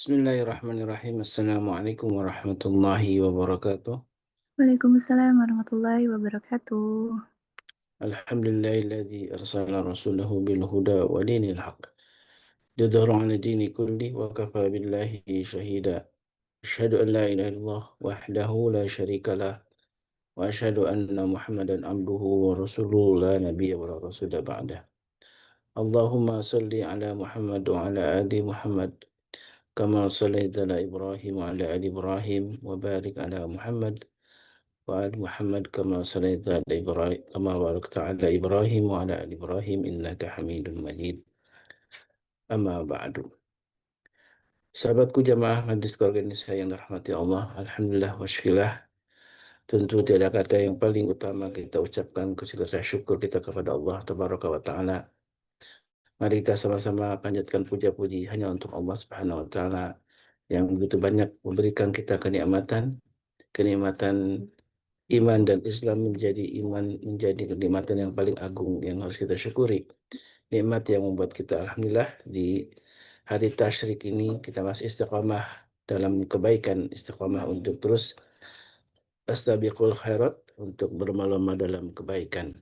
Bismillahirrahmanirrahim. Assalamualaikum warahmatullahi wabarakatuh. Waalaikumsalam warahmatullahi wabarakatuh. Alhamdulillahilladzi arsala rasulahu bil huda wa dinil haq. Lidhara 'ala dini kulli wa kafa billahi shahida. Asyhadu an la ilaha illallah wahdahu la syarika lah wa asyhadu anna Muhammadan abduhu wa rasuluhu la nabiyya wa la rasula ba'dah. Allahumma salli ala Muhammad wa ala ali Muhammad kama sallaita ala Ibrahim wa ala ali Ibrahim wa barik ala Muhammad وآل محمد كما صليت على إبراهيم كما باركت على إبراهيم وعلى آل إبراهيم إنك حميد مجيد أما بعد. Sahabatku jamaah Majelis Keluarga Indonesia yang dirahmati Allah, Alhamdulillah wa syukurillah. Tentu tiada kata yang paling utama kita ucapkan kecuali rasa syukur kita kepada Allah Tabaraka wa Ta'ala. Mari kita sama-sama panjatkan puja-puji hanya untuk Allah Subhanahu wa Ta'ala yang begitu banyak memberikan kita kenikmatan iman dan Islam menjadi kenikmatan yang paling agung yang harus kita syukuri. Nikmat yang membuat kita alhamdulillah di hari tasyrik ini kita masih istiqamah dalam kebaikan, istiqamah untuk terus astabiqul khairat, untuk berlomba-lomba dalam kebaikan.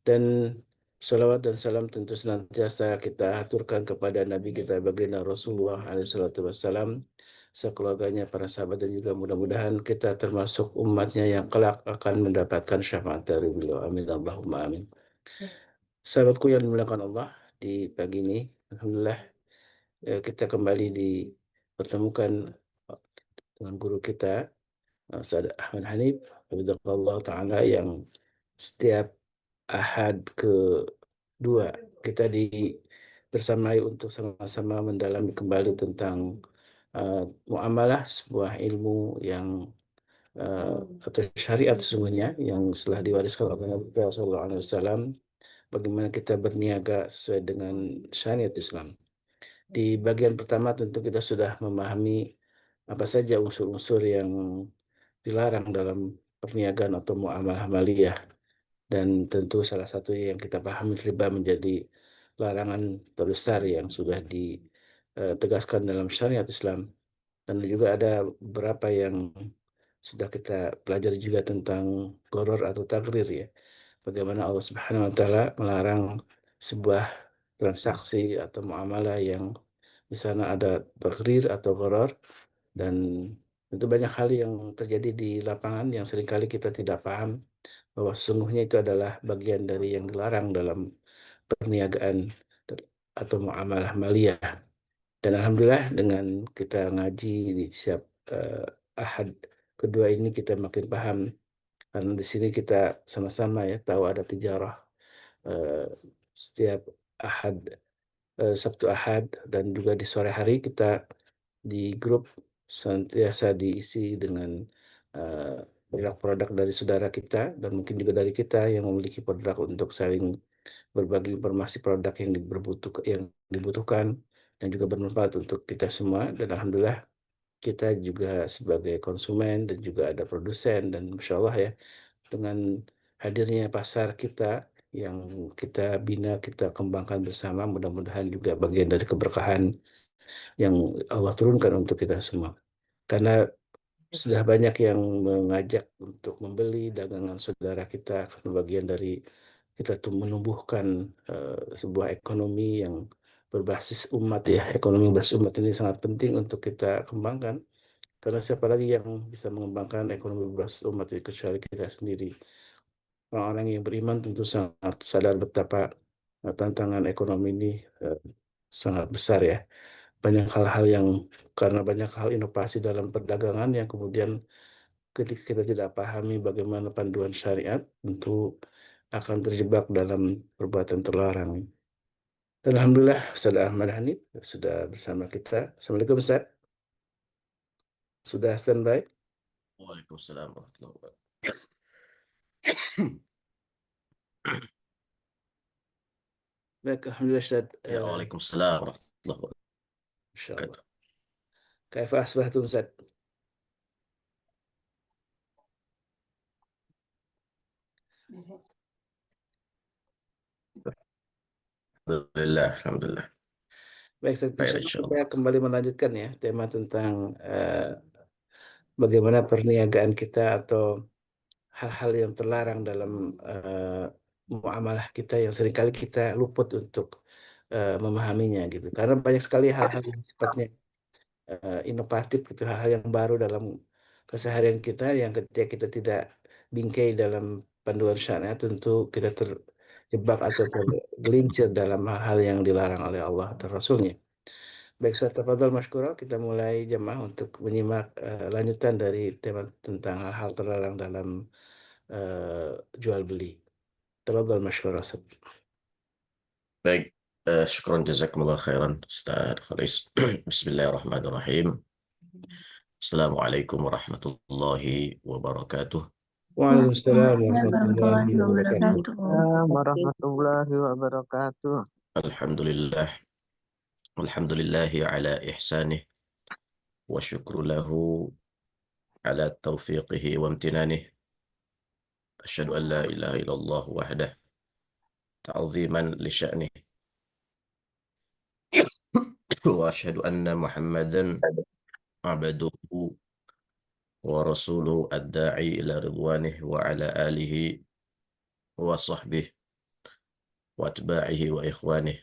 Dan salawat dan salam tentu senantiasa kita aturkan kepada Nabi kita baginda Rasulullah SAW, sekeluarganya, para sahabat, dan juga mudah-mudahan kita termasuk umatnya yang kelak akan mendapatkan syafaat dari beliau. Amin Allahumma amin. Sahabatku yang dimuliakan Allah, di pagi ini alhamdulillah kita kembali dipertemukan dengan guru kita Ustaz Ahmad Hanif Hafizahullah Ta'ala, yang setiap Ahad kedua kita bersamai untuk sama-sama mendalami kembali tentang muamalah, sebuah ilmu yang atau syariat sesungguhnya yang setelah diwariskan oleh Nabi Sallallahu Alaihi Wasallam, bagaimana kita berniaga sesuai dengan syariat Islam. Di bagian pertama tentu kita sudah memahami apa saja unsur-unsur yang dilarang dalam perniagaan atau muamalah maliyah. Dan tentu salah satu yang kita pahami, riba menjadi larangan terbesar yang sudah ditegaskan dalam syariat Islam. Dan juga ada beberapa yang sudah kita pelajari juga tentang gharar atau tagrir ya. Bagaimana Allah Subhanahu wa taala melarang sebuah transaksi atau muamalah yang di sana ada tagrir atau gharar, dan itu banyak hal yang terjadi di lapangan yang seringkali kita tidak paham bahwa sesungguhnya itu adalah bagian dari yang dilarang dalam perniagaan atau muamalah maliyah. Dan alhamdulillah dengan kita ngaji di setiap Ahad kedua ini kita makin paham, karena di sini kita sama-sama ya tahu ada tijarah eh, setiap Ahad, Sabtu Ahad, dan juga di sore hari kita di grup senantiasa diisi dengan eh, produk-produk dari saudara kita dan mungkin juga dari kita yang memiliki produk, untuk saling berbagi informasi produk yang dibutuhkan dan juga bermanfaat untuk kita semua. Dan alhamdulillah kita juga sebagai konsumen dan juga ada produsen, dan masya Allah ya, dengan hadirnya pasar kita yang kita bina, kita kembangkan bersama, mudah-mudahan juga bagian dari keberkahan yang Allah turunkan untuk kita semua. Karena sudah banyak yang mengajak untuk membeli dagangan saudara kita, karena bagian dari kita tuh menumbuhkan sebuah ekonomi yang berbasis umat ya. Ekonomi berbasis umat ini sangat penting untuk kita kembangkan, karena siapa lagi yang bisa mengembangkan ekonomi berbasis umat itu kecuali kita sendiri. Orang-orang yang beriman tentu sangat sadar betapa tantangan ekonomi ini eh, sangat besar ya. Banyak hal-hal yang, karena banyak hal inovasi dalam perdagangan yang kemudian ketika kita tidak pahami bagaimana panduan syariat, tentu akan terjebak dalam perbuatan terlarang. Dan alhamdulillah Ustaz Ahmad Hanif sudah bersama kita. Assalamualaikum Ustaz. Sudah standby? Waalaikumsalam warahmatullahi wabarakatuh. Baik, alhamdulillah Ustaz. Ya, waalaikumsalam warahmatullahi Insya Allah. wabarakatuh. Kaifa asbahtum Ustaz? Alhamdulillah, alhamdulillah. Baik, Khair insya Allah kita insyaallah. kembali melanjutkan ya tema tentang bagaimana perniagaan kita atau hal-hal yang terlarang dalam muamalah kita yang seringkali kita luput untuk memahaminya gitu. Karena banyak sekali hal-hal yang sifatnya inovatif gitu, hal-hal yang baru dalam keseharian kita yang ketika kita tidak bingkai dalam panduan syariat tentu kita terjebak atau tergelincir dalam hal-hal yang dilarang oleh Allah dan Rasulnya. Baik, Ustaz, tafadhol masykurah. Kita mulai jemaah untuk menyimak lanjutan dari tema tentang hal-hal terlarang dalam eh, jual beli. Tafadhol masykurah, Ustaz. Baik, syukron jazakumullah khairan Ustaz Kharis. Bismillahirrahmanirrahim. Assalamualaikum warahmatullahi wabarakatuh. Waalaikumsalam Waalaikumsalam warahmatullahi warahmatullahi wabarakatuh. wabarakatuh. Warahmatullahi wabarakatuh. Alhamdulillah, alhamdulillahi ala ihsanih wa syukru lahu ala taufiqihi wa amtinanih. Asyhadu an la ilaha illallah wahdah ta'ziman li sya'nih. Wa asyhadu anna Muhammadan abduhu wa rasuluhu ad-da'i ila ridwanih wa ala alihi wa sahbihi wa atba'ihi wa ikhwanih.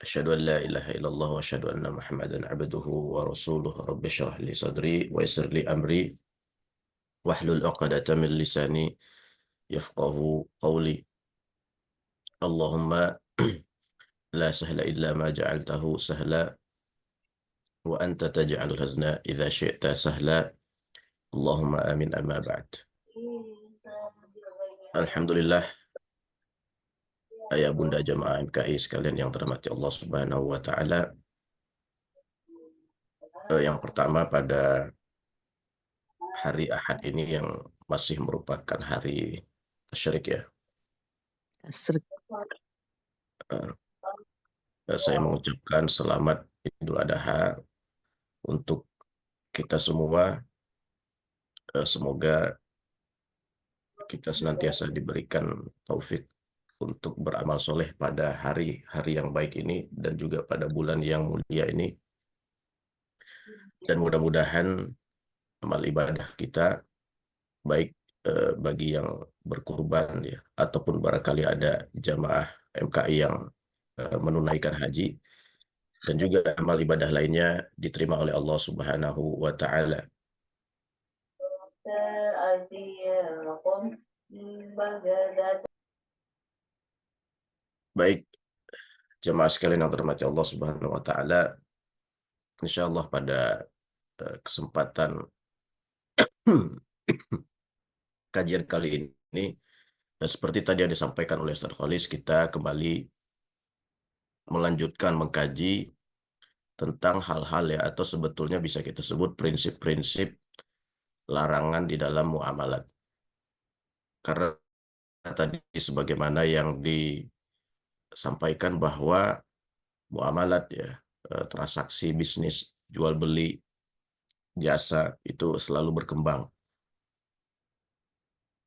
Asyhadu an la ilaha illallah wa asyhadu anna Muhammadan abduhu wa rasuluhu. Rabbi shrah li sadri wa yassir li amri wahlul 'uqdatam min lisani yafqahu qawli. Allahumma la sahla illa ma ja'altahu sahla wa anta taj'alul hazna idza syi'ta sahla. Allahumma amin amma ba'd. Alhamdulillah, ayah bunda jamaah MKI sekalian yang terhormati Allah Subhanahu wa taala. Yang pertama, pada hari Ahad ini yang masih merupakan hari tasyrik ya. Asrik. Saya mengucapkan selamat Idul Adha untuk kita semua. Semoga kita senantiasa diberikan taufik untuk beramal soleh pada hari-hari yang baik ini dan juga pada bulan yang mulia ini. Dan mudah-mudahan amal ibadah kita, baik bagi yang berkurban ya, ataupun barangkali ada jamaah MKI yang menunaikan haji, dan juga amal ibadah lainnya diterima oleh Allah Subhanahu wa taala. Baik, jemaah sekalian yang terhormati Allah Subhanahu wa taala, insyaallah pada kesempatan kajian kali ini, seperti tadi yang disampaikan oleh Ustaz Khalis, kita kembali melanjutkan mengkaji tentang hal-hal ya, atau sebetulnya bisa kita sebut prinsip-prinsip larangan di dalam muamalat. Karena tadi sebagaimana yang disampaikan bahwa muamalat ya, transaksi bisnis jual beli jasa itu selalu berkembang,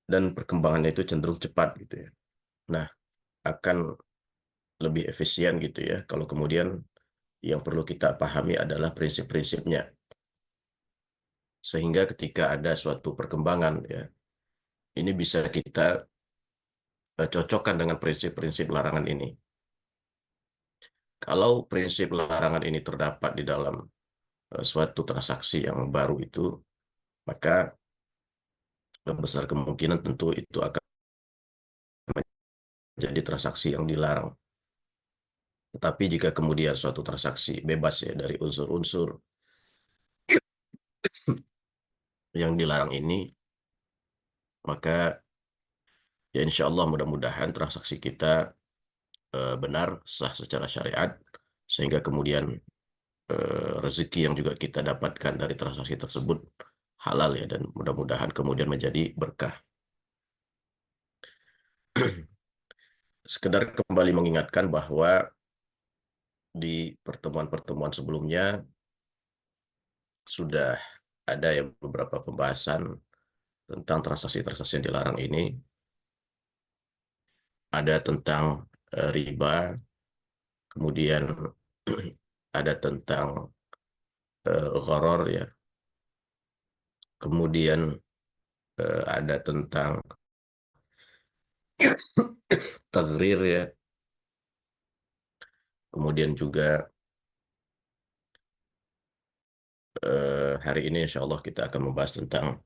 dan perkembangannya itu cenderung cepat gitu ya. Nah, akan lebih efisien gitu ya kalau kemudian yang perlu kita pahami adalah prinsip-prinsipnya, sehingga ketika ada suatu perkembangan ya, ini bisa kita cocokkan dengan prinsip-prinsip larangan ini. Kalau prinsip larangan ini terdapat di dalam suatu transaksi yang baru itu, maka besar kemungkinan tentu itu akan menjadi transaksi yang dilarang. Tetapi jika kemudian suatu transaksi bebas ya dari unsur-unsur yang dilarang ini, maka ya insya Allah mudah-mudahan transaksi kita benar, sah secara syariat, sehingga kemudian rezeki yang juga kita dapatkan dari transaksi tersebut halal ya, dan mudah-mudahan kemudian menjadi berkah. Sekedar kembali mengingatkan bahwa di pertemuan-pertemuan sebelumnya sudah ada ya beberapa pembahasan tentang transaksi-transaksi yang dilarang ini. Ada tentang riba, kemudian ada tentang gharar ya, kemudian ada tentang tagrir ya, kemudian juga hari ini insya Allah kita akan membahas tentang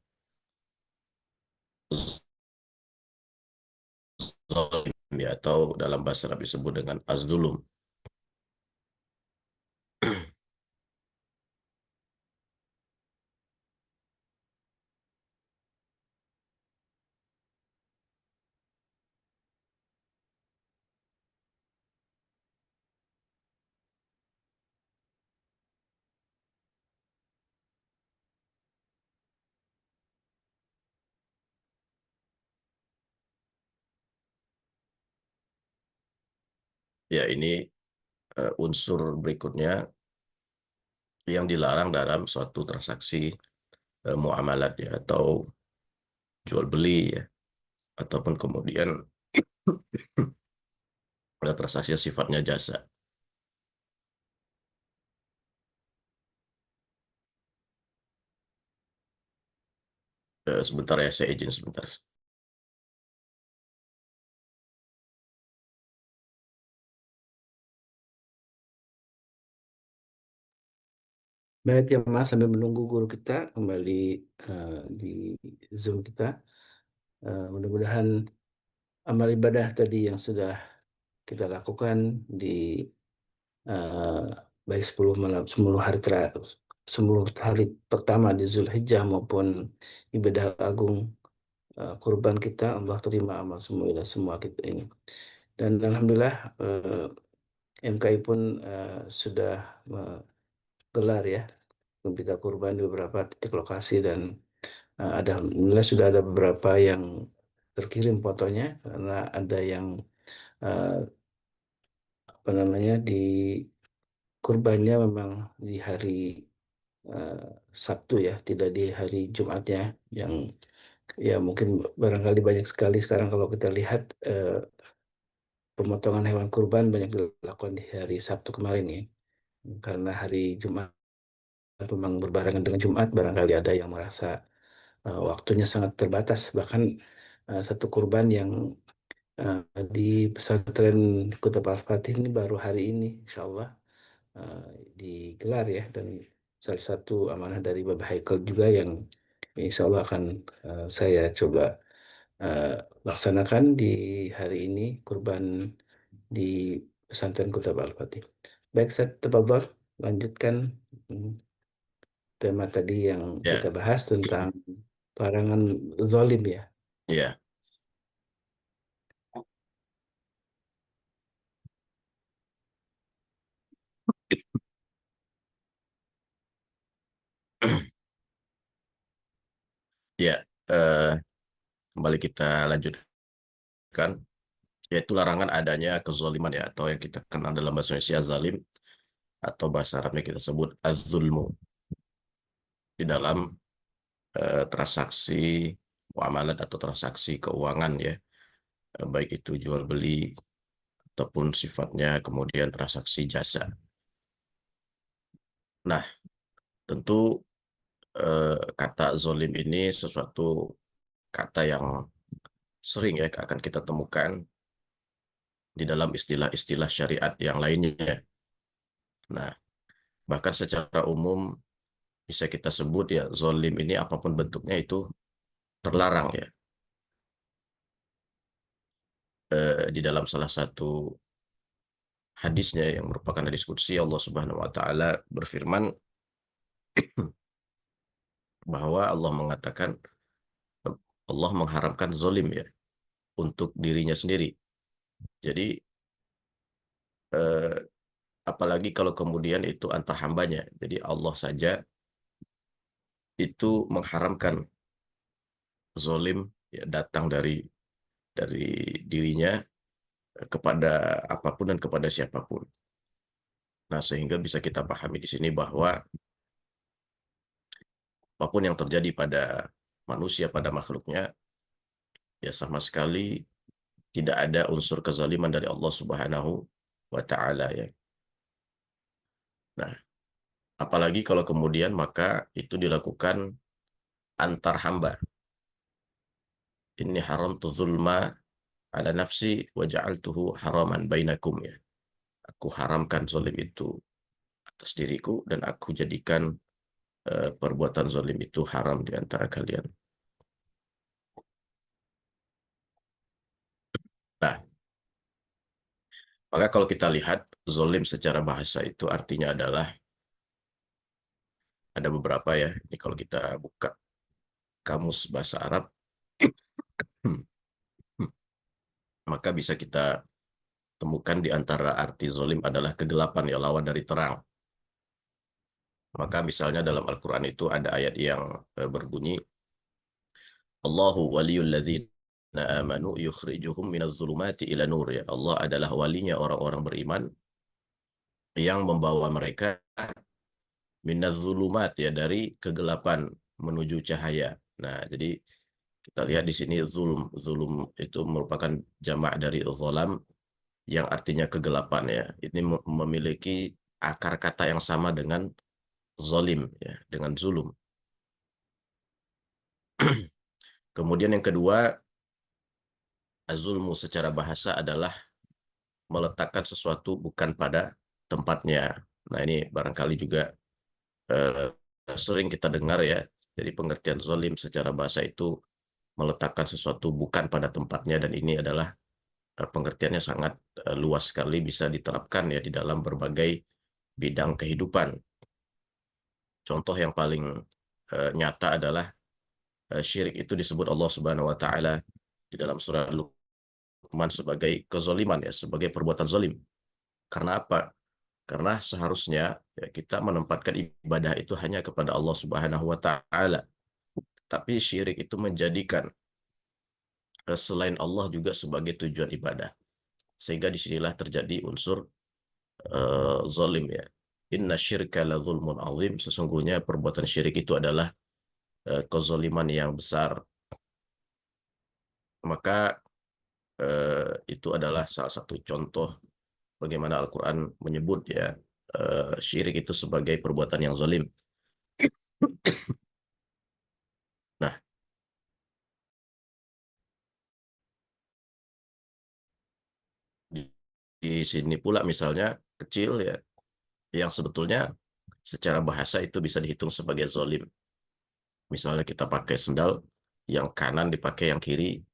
zalim ya, atau dalam bahasa Arab disebut dengan az-zulum. Ya, ini unsur berikutnya yang dilarang dalam suatu transaksi muamalat ya, atau jual beli ya, ataupun kemudian ada transaksi yang sifatnya jasa. Sebentar ya, saya izin sebentar. Baik ya Mas, sambil menunggu guru kita kembali di Zoom kita. Mudah-mudahan amal ibadah tadi yang sudah kita lakukan di eh, baik 10 malam, 10 hari 10 hari pertama di Zulhijjah maupun ibadah agung kurban kita, Allah terima amal semua kita ini. Dan alhamdulillah MKI pun sudah menggelar ya kita kurban di beberapa titik lokasi, dan alhamdulillah sudah ada beberapa yang terkirim fotonya, karena ada yang eh, apa namanya di kurbannya memang di hari eh, Sabtu ya, tidak di hari Jumatnya, yang ya mungkin barangkali banyak sekali sekarang kalau kita lihat pemotongan hewan kurban banyak dilakukan di hari Sabtu kemarin ya, karena hari Jumat memang berbarengan dengan Jumat, barangkali ada yang merasa waktunya sangat terbatas, bahkan satu kurban yang eh, di pesantren Kota Al-Fatih ini baru hari ini insya Allah eh, digelar ya, dan salah satu amanah dari Bapak Haikal juga yang insya Allah akan saya coba eh, laksanakan di hari ini kurban di pesantren Kota Al-Fatih. Baik, saya tafadhol lanjutkan hmm, tema tadi yang kita Ya, bahas tentang larangan zalim ya. ya, ya. eh, Kembali kita lanjutkan, yaitu larangan adanya kezaliman ya, atau yang kita kenal dalam bahasa Indonesia zalim, atau bahasa Arabnya kita sebut az-zulmu, di dalam transaksi muamalat atau transaksi keuangan ya. Baik itu jual beli ataupun sifatnya kemudian transaksi jasa. Nah, tentu kata zolim ini sesuatu kata yang sering ya akan kita temukan di dalam istilah-istilah syariat yang lainnya. Nah, bahkan secara umum bisa kita sebut ya, zolim ini apapun bentuknya itu terlarang ya. Di dalam salah satu hadisnya yang merupakan hadis qudsi, Allah Subhanahu wa taala berfirman bahwa Allah mengatakan, Allah mengharamkan zolim ya untuk dirinya sendiri. Jadi eh, apalagi kalau kemudian itu antar hambanya. Jadi Allah saja itu mengharamkan zolim ya, datang dari dirinya kepada apapun dan kepada siapapun. Nah, sehingga bisa kita pahami di sini bahwa apapun yang terjadi pada manusia, pada makhluknya, ya sama sekali tidak ada unsur kezaliman dari Allah Subhanahu wa taala ya. Nah, apalagi kalau kemudian maka itu dilakukan antar hamba. Inni haramtu zulma ala nafsi wa ja'altuhu haraman bainakum ya. Aku haramkan zalim itu atas diriku dan aku jadikan perbuatan zalim itu haram di antara kalian. Nah, maka kalau kita lihat zalim secara bahasa itu artinya adalah ada beberapa ya. Ini kalau kita buka kamus bahasa Arab, maka bisa kita temukan di antara arti zalim adalah kegelapan ya, lawan dari terang. Maka misalnya dalam Al-Quran itu ada ayat yang berbunyi, Allahu waliyul ladzina amanu yukhrijuhum minaz zulumati ila nur ya. Allah adalah walinya orang-orang beriman yang membawa mereka minaz zulumat ya, dari kegelapan menuju cahaya. Nah, jadi kita lihat di sini zulum. Zulum itu merupakan jamak dari zalam yang artinya kegelapan ya. Ini memiliki akar kata yang sama dengan zalim ya, dengan zulum. Kemudian yang kedua, zulmu secara bahasa adalah meletakkan sesuatu bukan pada tempatnya. Nah, ini barangkali juga eh, sering kita dengar ya. Jadi pengertian zalim secara bahasa itu meletakkan sesuatu bukan pada tempatnya, dan ini adalah pengertiannya sangat luas sekali, bisa diterapkan ya di dalam berbagai bidang kehidupan. Contoh yang paling nyata adalah syirik itu disebut Allah Subhanahu wa taala di dalam surah Luqman sebagai kezaliman ya, sebagai perbuatan zalim. Karena apa? Karena seharusnya ya, kita menempatkan ibadah itu hanya kepada Allah Subhanahu wa taala. Tapi syirik itu menjadikan selain Allah juga sebagai tujuan ibadah. Sehingga disinilah terjadi unsur zalim ya. Inna syirka la zulmun azim. Sesungguhnya perbuatan syirik itu adalah kezaliman yang besar. Maka itu adalah salah satu contoh bagaimana Al-Quran menyebut ya syirik itu sebagai perbuatan yang zalim. Nah, di, di sini pula misalnya kecil ya, yang sebetulnya secara bahasa itu bisa dihitung sebagai zalim. Misalnya kita pakai sendal, yang kanan dipakai yang kiri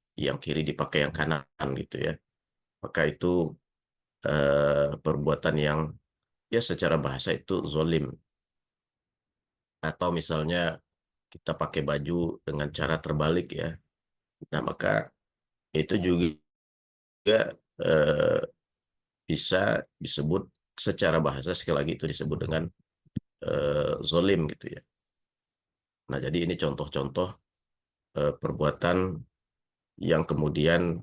dipakai yang kanan gitu ya. Maka itu perbuatan yang ya secara bahasa itu zalim. Atau misalnya kita pakai baju dengan cara terbalik ya. Nah, maka itu juga eh, bisa disebut secara bahasa, sekali lagi itu disebut dengan zalim gitu ya. Nah, jadi ini contoh-contoh perbuatan yang kemudian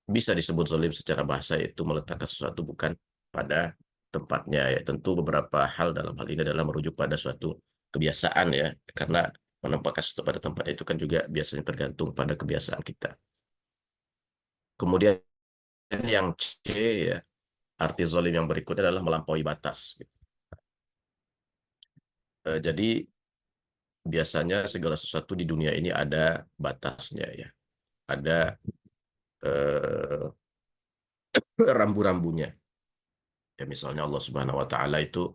bisa disebut zalim secara bahasa, yaitu meletakkan sesuatu bukan pada tempatnya ya. Tentu beberapa hal dalam hal ini adalah merujuk pada suatu kebiasaan ya, karena menempatkan sesuatu pada tempatnya itu kan juga biasanya tergantung pada kebiasaan kita. Kemudian yang C ya, arti zalim yang berikutnya adalah melampaui batas. Jadi biasanya segala sesuatu di dunia ini ada batasnya ya, ada rambu-rambunya. Ya, misalnya Allah Subhanahu wa taala itu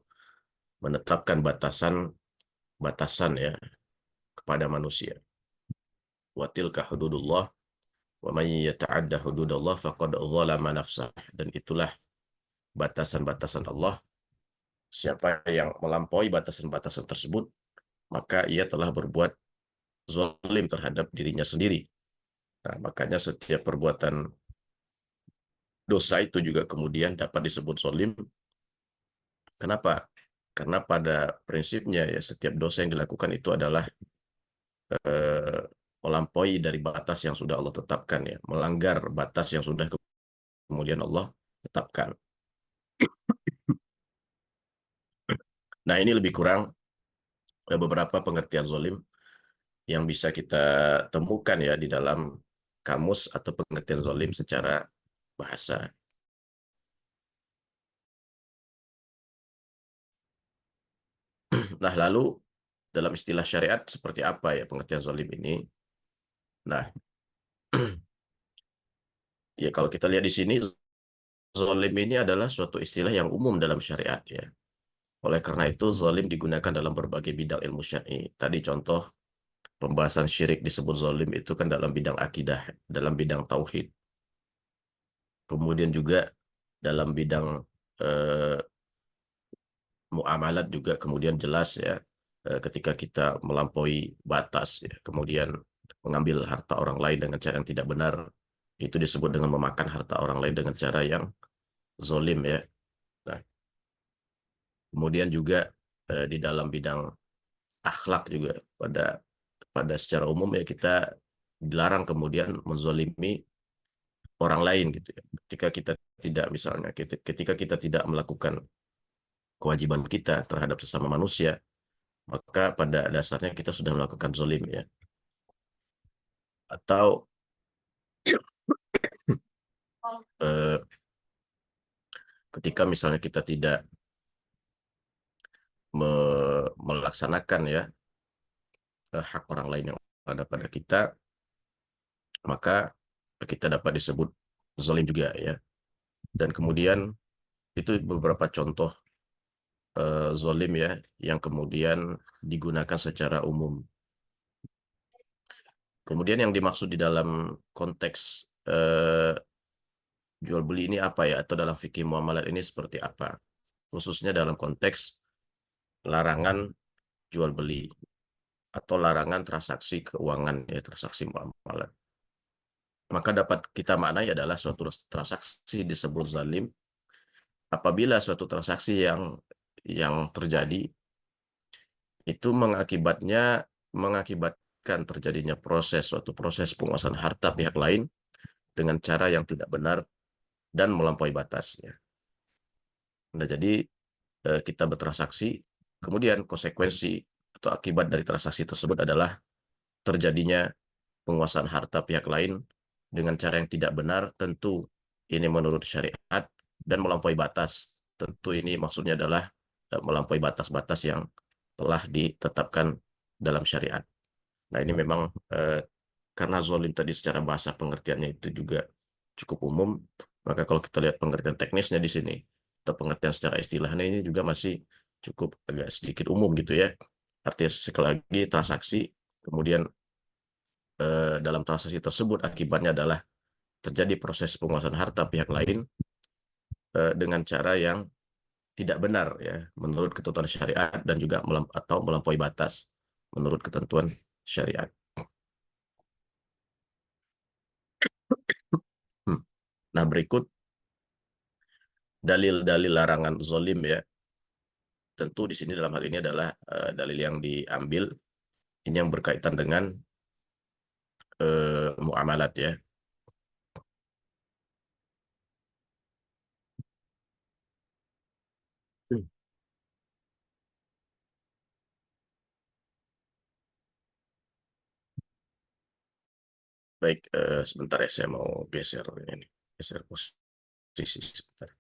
menetapkan batasan ya kepada manusia. Wa tilka hududullah wa may yata'adda hududallah faqad zalama nafsah. Dan itulah batasan-batasan Allah. Siapa yang melampaui batasan-batasan tersebut, maka ia telah berbuat zalim terhadap dirinya sendiri. Nah, makanya setiap perbuatan dosa itu juga kemudian dapat disebut zalim. Kenapa? Karena pada prinsipnya ya setiap dosa yang dilakukan itu adalah eh, melampaui dari batas yang sudah Allah tetapkan ya, melanggar batas yang sudah kemudian Allah tetapkan. Nah, ini lebih kurang beberapa pengertian zalim yang bisa kita temukan ya di dalam kamus atau pengertian zalim secara bahasa. Nah, lalu dalam istilah syariat seperti apa ya pengertian zalim ini? Nah, ya kalau kita lihat di sini, zalim ini adalah suatu istilah yang umum dalam syariat ya. Oleh karena itu, zalim digunakan dalam berbagai bidang ilmu syar'i. Tadi contoh pembahasan syirik disebut zalim itu kan dalam bidang akidah, dalam bidang tauhid. Kemudian juga dalam bidang eh, muamalat juga kemudian jelas ya, ketika kita melampaui batas ya, kemudian mengambil harta orang lain dengan cara yang tidak benar, itu disebut dengan memakan harta orang lain dengan cara yang zalim ya. Nah, kemudian juga di dalam bidang akhlak juga pada pada secara umum ya kita dilarang kemudian menzalimi orang lain gitu ya. Ketika kita tidak misalnya ketika kita tidak melakukan kewajiban kita terhadap sesama manusia, maka pada dasarnya kita sudah melakukan zalim ya. Atau eh, ketika misalnya kita tidak melaksanakan ya hak orang lain yang ada pada kita, maka kita dapat disebut zalim juga ya. Dan kemudian itu beberapa contoh zalim ya yang kemudian digunakan secara umum. Kemudian yang dimaksud di dalam konteks jual beli ini apa ya, atau dalam fikih muamalat ini seperti apa, khususnya dalam konteks larangan jual beli atau larangan transaksi keuangan ya, transaksi muamalat. Maka dapat kita maknai adalah suatu transaksi disebut zalim apabila suatu transaksi yang terjadi itu mengakibatkan terjadinya suatu proses penguasaan harta pihak lain dengan cara yang tidak benar dan melampaui batasnya. Nah, jadi kita bertransaksi, kemudian konsekuensi atau akibat dari transaksi tersebut adalah terjadinya penguasaan harta pihak lain dengan cara yang tidak benar, tentu ini menurut syariat, dan melampaui batas. Tentu ini maksudnya adalah melampaui batas-batas yang telah ditetapkan dalam syariat. Nah, ini memang karena zalim tadi secara bahasa pengertiannya itu juga cukup umum, maka kalau kita lihat pengertian teknisnya di sini, atau pengertian secara istilahnya ini juga masih cukup agak sedikit umum gitu ya. Artinya sekali lagi transaksi, kemudian dalam transaksi tersebut akibatnya adalah terjadi proses penguasaan harta pihak lain dengan cara yang tidak benar ya menurut ketentuan syariat dan juga atau melampaui batas menurut ketentuan syariat. Nah, berikut dalil-dalil larangan zalim ya. Tentu di sini dalam hal ini adalah dalil yang diambil ini yang berkaitan dengan muamalat ya. Baik, sebentar ya, saya mau geser ini, geser posisi sebentar.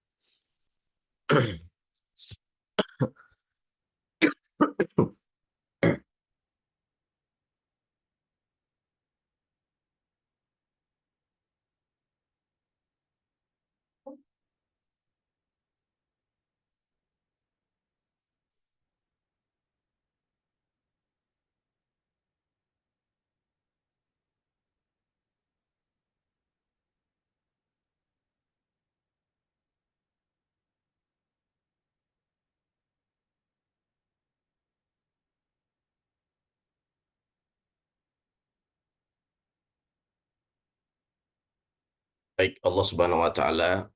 Baik, Allah Subhanahu wa taala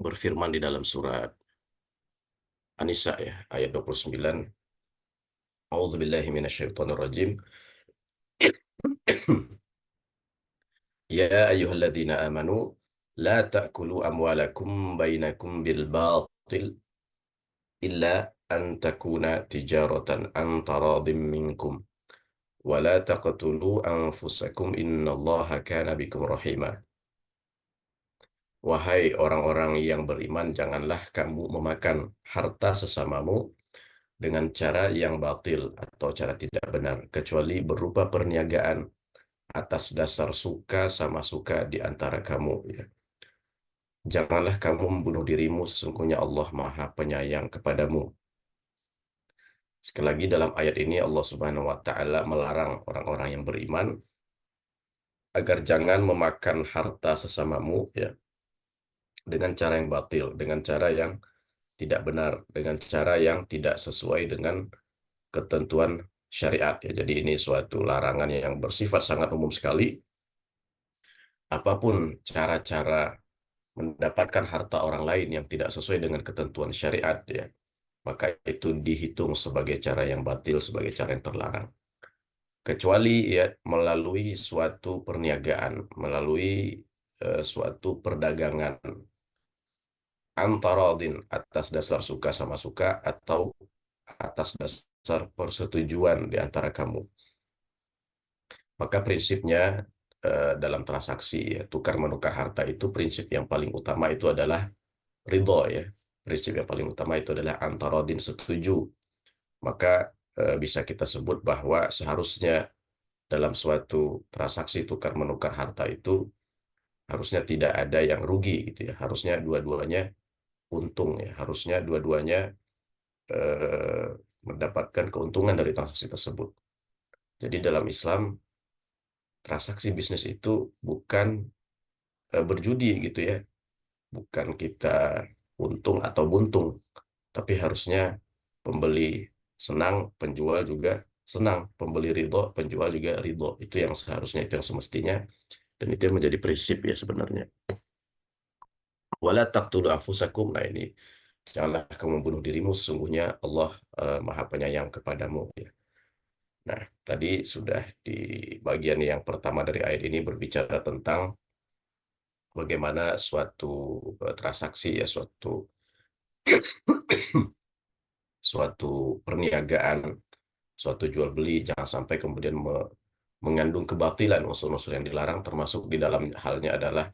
berfirman di dalam surat An-Nisa ya, ayat 29. A'udzubillahi minasyaitonirrajim. Ya ayyuhalladzina amanu la ta'kulu amwalakum bainakum bil batil illa an takuna tijaratan an taradim minkum wa la taqtulu anfusakum innallaha kana bikum rahima. Wahai orang-orang yang beriman, janganlah kamu memakan harta sesamamu dengan cara yang batil atau cara tidak benar, kecuali berupa perniagaan atas dasar suka sama suka di antara kamu. Ya. Janganlah kamu membunuh dirimu, sesungguhnya Allah Maha Penyayang kepadamu. Sekali lagi dalam ayat ini Allah Subhanahu wa taala melarang orang-orang yang beriman agar jangan memakan harta sesamamu ya dengan cara yang batil, dengan cara yang tidak benar, dengan cara yang tidak sesuai dengan ketentuan syariat ya. Jadi ini suatu larangan yang bersifat sangat umum sekali. Apapun cara-cara mendapatkan harta orang lain yang tidak sesuai dengan ketentuan syariat ya, maka itu dihitung sebagai cara yang batil, sebagai cara yang terlarang. Kecuali ya melalui suatu perniagaan, melalui suatu perdagangan antarodin atas dasar suka sama suka atau atas dasar persetujuan di antara kamu. Maka prinsipnya dalam transaksi ya, tukar menukar harta itu prinsip yang paling utama itu adalah ridho ya. Prinsip yang paling utama itu adalah antarodin, setuju. Maka bisa kita sebut bahwa seharusnya dalam suatu transaksi tukar menukar harta itu harusnya tidak ada yang rugi gitu ya. Harusnya dua-duanya untung ya. Harusnya dua-duanya eh, mendapatkan keuntungan dari transaksi tersebut. Jadi dalam Islam transaksi bisnis itu bukan berjudi gitu ya. Bukan kita untung atau buntung, tapi harusnya pembeli senang, penjual juga senang, pembeli ridho, penjual juga ridho. Itu yang seharusnya, itu yang semestinya, dan itu yang menjadi prinsip ya sebenarnya. Wala taqtulu anfusakum. Nah ini, janganlah kamu membunuh dirimu, sesungguhnya Allah Maha Penyayang kepadamu. Ya. Nah, tadi sudah di bagian yang pertama dari ayat ini berbicara tentang bagaimana suatu transaksi ya, suatu perniagaan, suatu jual beli jangan sampai kemudian mengandung kebatilan, unsur-unsur yang dilarang, termasuk di dalam halnya adalah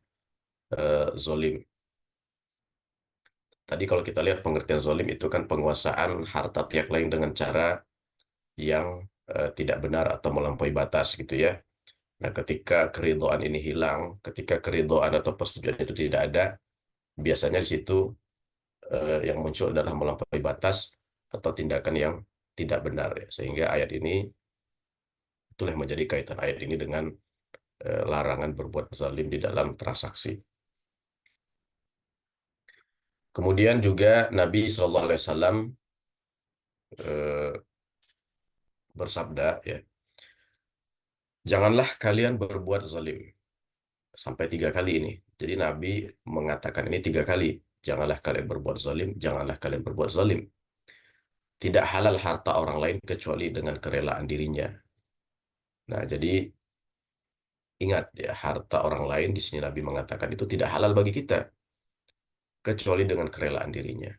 zolim. Tadi kalau kita lihat pengertian zolim itu kan penguasaan harta pihak lain dengan cara yang tidak benar atau melampaui batas gitu ya. Nah, ketika keridhaan ini hilang, ketika keridhaan atau persetujuan itu tidak ada, biasanya di situ yang muncul adalah melampaui batas atau tindakan yang tidak benar ya. Sehingga ayat ini, itulah yang menjadi kaitan ayat ini dengan larangan berbuat zalim di dalam transaksi. Kemudian juga Nabi SAW bersabda, ya, janganlah kalian berbuat zalim. Sampai 3 kali ini. Jadi Nabi mengatakan ini 3 kali. Janganlah kalian berbuat zalim, janganlah kalian berbuat zalim. Tidak halal harta orang lain kecuali dengan kerelaan dirinya. Nah, jadi ingat ya, harta orang lain di sini Nabi mengatakan itu tidak halal bagi kita kecuali dengan kerelaan dirinya.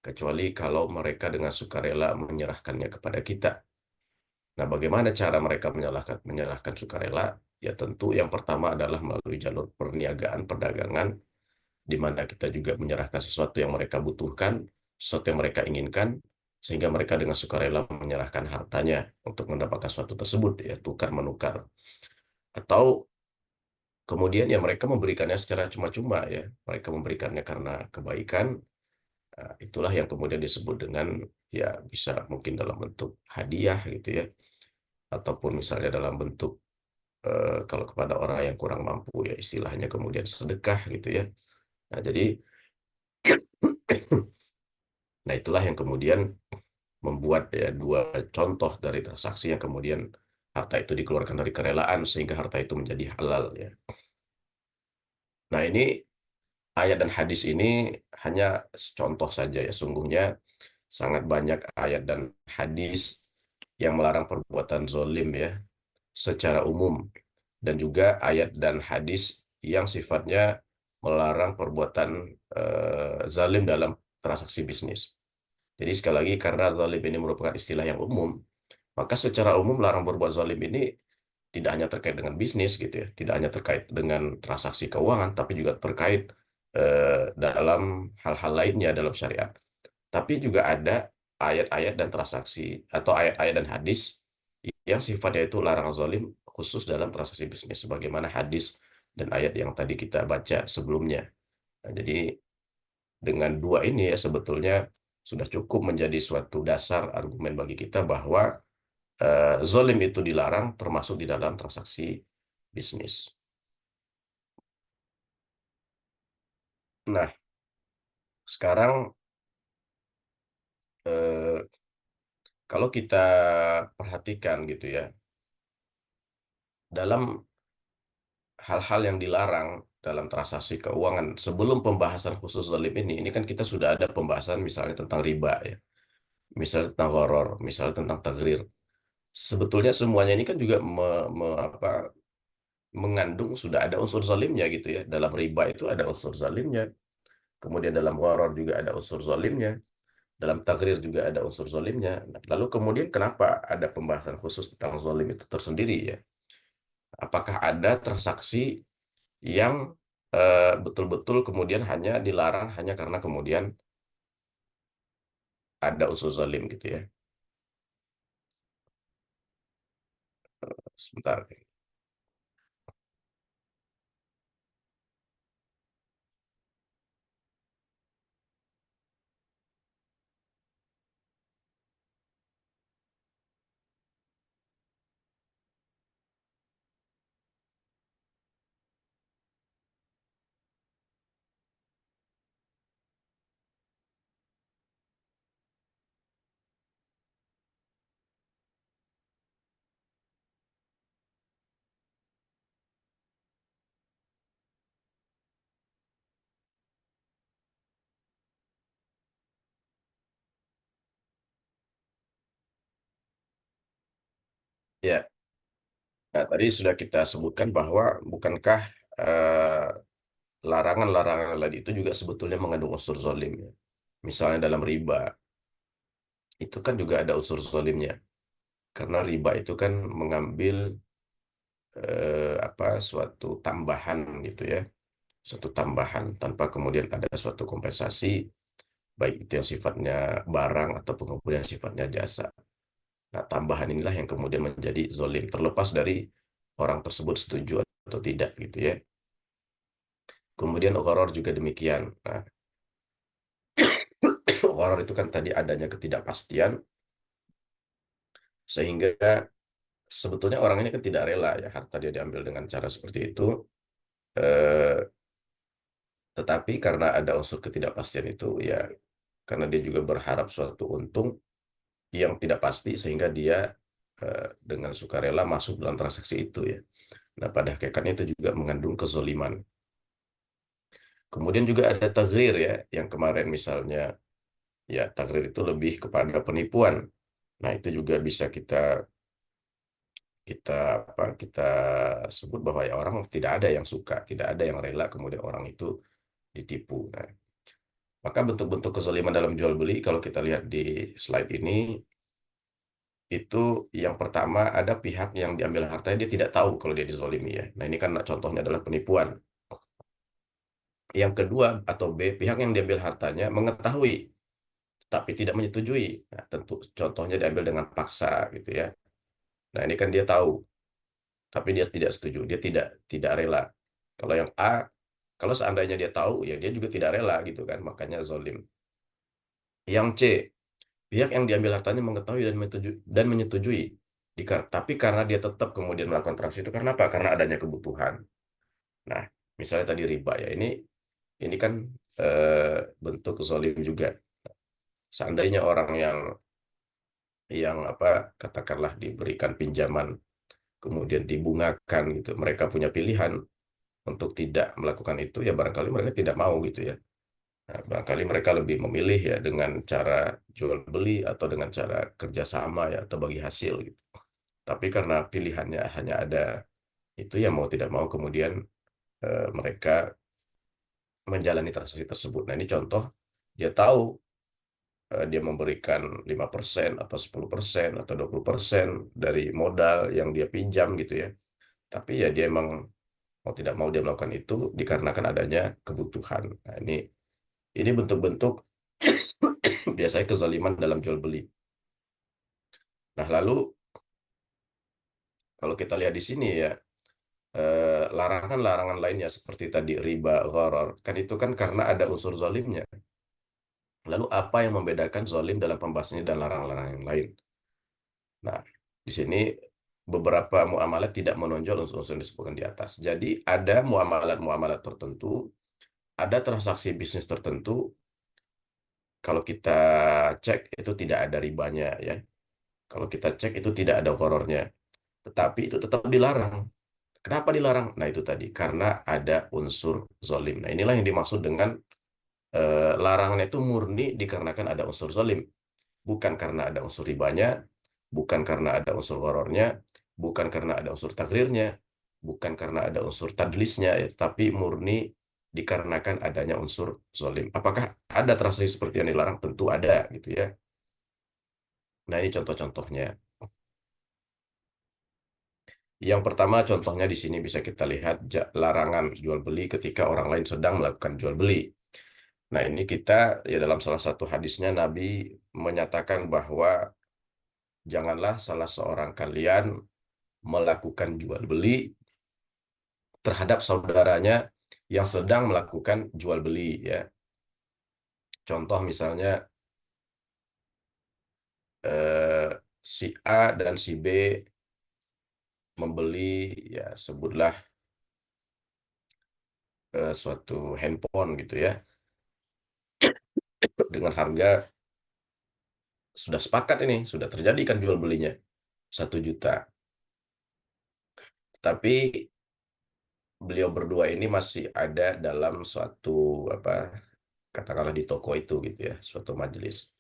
Kecuali kalau mereka dengan sukarela menyerahkannya kepada kita. Nah, bagaimana cara mereka menyerahkan sukarela? Ya tentu yang pertama adalah melalui jalur perniagaan, perdagangan, di mana kita juga menyerahkan sesuatu yang mereka butuhkan, sesuatu yang mereka inginkan, sehingga mereka dengan sukarela menyerahkan hartanya untuk mendapatkan sesuatu tersebut, ya tukar menukar. Atau kemudian ya mereka memberikannya secara cuma-cuma ya, mereka memberikannya karena kebaikan. Nah, itulah yang kemudian disebut dengan ya bisa mungkin dalam bentuk hadiah gitu ya, ataupun misalnya dalam bentuk kalau kepada orang yang kurang mampu ya istilahnya kemudian sedekah gitu ya. Nah, jadi nah itulah yang kemudian membuat ya 2 contoh dari transaksi yang kemudian harta itu dikeluarkan dari kerelaan sehingga harta itu menjadi halal ya. Nah, ini ayat dan hadis ini hanya contoh saja ya, sungguhnya sangat banyak ayat dan hadis yang melarang perbuatan zolim ya secara umum, dan juga ayat dan hadis yang sifatnya melarang perbuatan zalim dalam transaksi bisnis. Jadi sekali lagi karena zalim ini merupakan istilah yang umum, maka secara umum larang berbuat zalim ini tidak hanya terkait dengan bisnis gitu ya, tidak hanya terkait dengan transaksi keuangan, tapi juga terkait dalam hal-hal lainnya dalam syariat. Tapi juga ada ayat-ayat dan transaksi atau ayat-ayat dan hadis yang sifatnya itu larangan zalim khusus dalam transaksi bisnis sebagaimana hadis dan ayat yang tadi kita baca sebelumnya. Nah, jadi dengan dua ini ya sebetulnya sudah cukup menjadi suatu dasar argumen bagi kita bahwa zalim itu dilarang termasuk di dalam transaksi bisnis. Nah, sekarang eh, kalau kita perhatikan gitu ya, dalam hal-hal yang dilarang dalam transaksi keuangan sebelum pembahasan khusus zalim ini kan kita sudah ada pembahasan misalnya tentang riba ya, misalnya tentang gharar, misalnya tentang tagrir. Sebetulnya semuanya ini kan juga mengandung sudah ada unsur zalimnya gitu ya. Dalam riba itu ada unsur zalimnya, kemudian dalam gharar juga ada unsur zalimnya, dalam tagrir juga ada unsur zalimnya. Nah, lalu kemudian kenapa ada pembahasan khusus tentang zalim itu tersendiri ya? Apakah ada transaksi yang betul-betul kemudian hanya dilarang hanya karena kemudian ada unsur zalim gitu ya. Sebentar. Ya, nah, tadi sudah kita sebutkan bahwa bukankah larangan-larangan tadi itu juga sebetulnya mengandung unsur zalim ya. Misalnya dalam riba, itu kan juga ada unsur zalimnya. Karena riba itu kan mengambil suatu tambahan gitu ya. Suatu tambahan tanpa kemudian ada suatu kompensasi, baik itu yang sifatnya barang ataupun kemudian sifatnya jasa. Nah, tambahan inilah yang kemudian menjadi zolim, terlepas dari orang tersebut setuju atau tidak gitu ya. Kemudian gharar juga demikian. Nah, gharar itu kan tadi adanya ketidakpastian, sehingga sebetulnya orang ini kan tidak rela ya harta dia diambil dengan cara seperti itu. Eh, tetapi karena ada unsur ketidakpastian itu ya, karena dia juga berharap suatu untung yang tidak pasti, sehingga dia dengan sukarela masuk dalam transaksi itu ya. Nah, pada hakikatnya itu juga mengandung kezoliman. Kemudian juga ada tagrir ya, yang kemarin misalnya ya tagrir itu lebih kepada penipuan. Nah, itu juga bisa kita kita kita sebut bahwa ya orang tidak ada yang suka, tidak ada yang rela kemudian orang itu ditipu. Nah, maka bentuk-bentuk kezaliman dalam jual beli kalau kita lihat di slide ini itu yang pertama ada pihak yang diambil hartanya dia tidak tahu kalau dia dizolimi ya. Nah, ini kan contohnya adalah penipuan. Yang kedua atau B, pihak yang diambil hartanya mengetahui tapi tidak menyetujui. Nah, tentu contohnya diambil dengan paksa gitu ya. Nah, ini kan dia tahu tapi dia tidak setuju, dia tidak rela. Kalau yang A, kalau seandainya dia tahu ya dia juga tidak rela gitu kan, makanya zolim. Yang C, pihak yang diambil hartanya mengetahui dan menyetujui. Tapi karena dia tetap kemudian melakukan transaksi itu karena apa? Karena adanya kebutuhan. Nah, misalnya tadi riba ya, ini kan bentuk zolim juga. Seandainya orang yang katakanlah diberikan pinjaman kemudian dibungakan gitu, mereka punya pilihan untuk tidak melakukan itu ya barangkali mereka tidak mau gitu ya. Nah, barangkali mereka lebih memilih ya dengan cara jual beli atau dengan cara kerjasama ya atau bagi hasil gitu. Tapi karena pilihannya hanya ada itu ya mau tidak mau kemudian mereka menjalani transaksi tersebut. Nah, ini contoh dia tahu dia memberikan 5% atau 10% atau 20% dari modal yang dia pinjam gitu ya. Tapi ya dia emang mau tidak mau dia melakukan itu dikarenakan adanya kebutuhan. Nah, ini bentuk-bentuk biasanya kezaliman dalam jual beli. Nah, lalu kalau kita lihat di sini ya, larangan-larangan lainnya seperti tadi riba, gharar, kan itu kan karena ada unsur zalimnya. Lalu apa yang membedakan zalim dalam pembahasan ini dan larangan-larangan yang lain? Nah, di sini beberapa muamalat tidak menonjol unsur-unsur yang disebutkan di atas. Jadi ada muamalat-muamalat tertentu, ada transaksi bisnis tertentu, kalau kita cek itu tidak ada ribanya ya. Kalau kita cek itu tidak ada gharornya. Tetapi itu tetap dilarang. Kenapa dilarang? Nah itu tadi, karena ada unsur zalim. Nah inilah yang dimaksud dengan larangan itu murni dikarenakan ada unsur zalim. Bukan karena ada unsur ribanya, bukan karena ada unsur gharornya, bukan karena ada unsur takrirnya, bukan karena ada unsur tadlisnya, ya, tapi murni dikarenakan adanya unsur zalim. Apakah ada transaksi seperti yang dilarang? Tentu ada gitu ya. Nah ini contoh-contohnya. Yang pertama contohnya di sini bisa kita lihat larangan jual beli ketika orang lain sedang melakukan jual beli. Nah, ini kita ya dalam salah satu hadisnya Nabi menyatakan bahwa janganlah salah seorang kalian melakukan jual beli terhadap saudaranya yang sedang melakukan jual beli ya. Contoh misalnya eh, si A dan si B membeli ya sebutlah suatu handphone gitu ya dengan harga sudah sepakat ini, sudah terjadi kan jual belinya 1 juta. Tapi beliau berdua ini masih ada dalam suatu apa katakanlah di toko itu gitu ya, suatu majelis.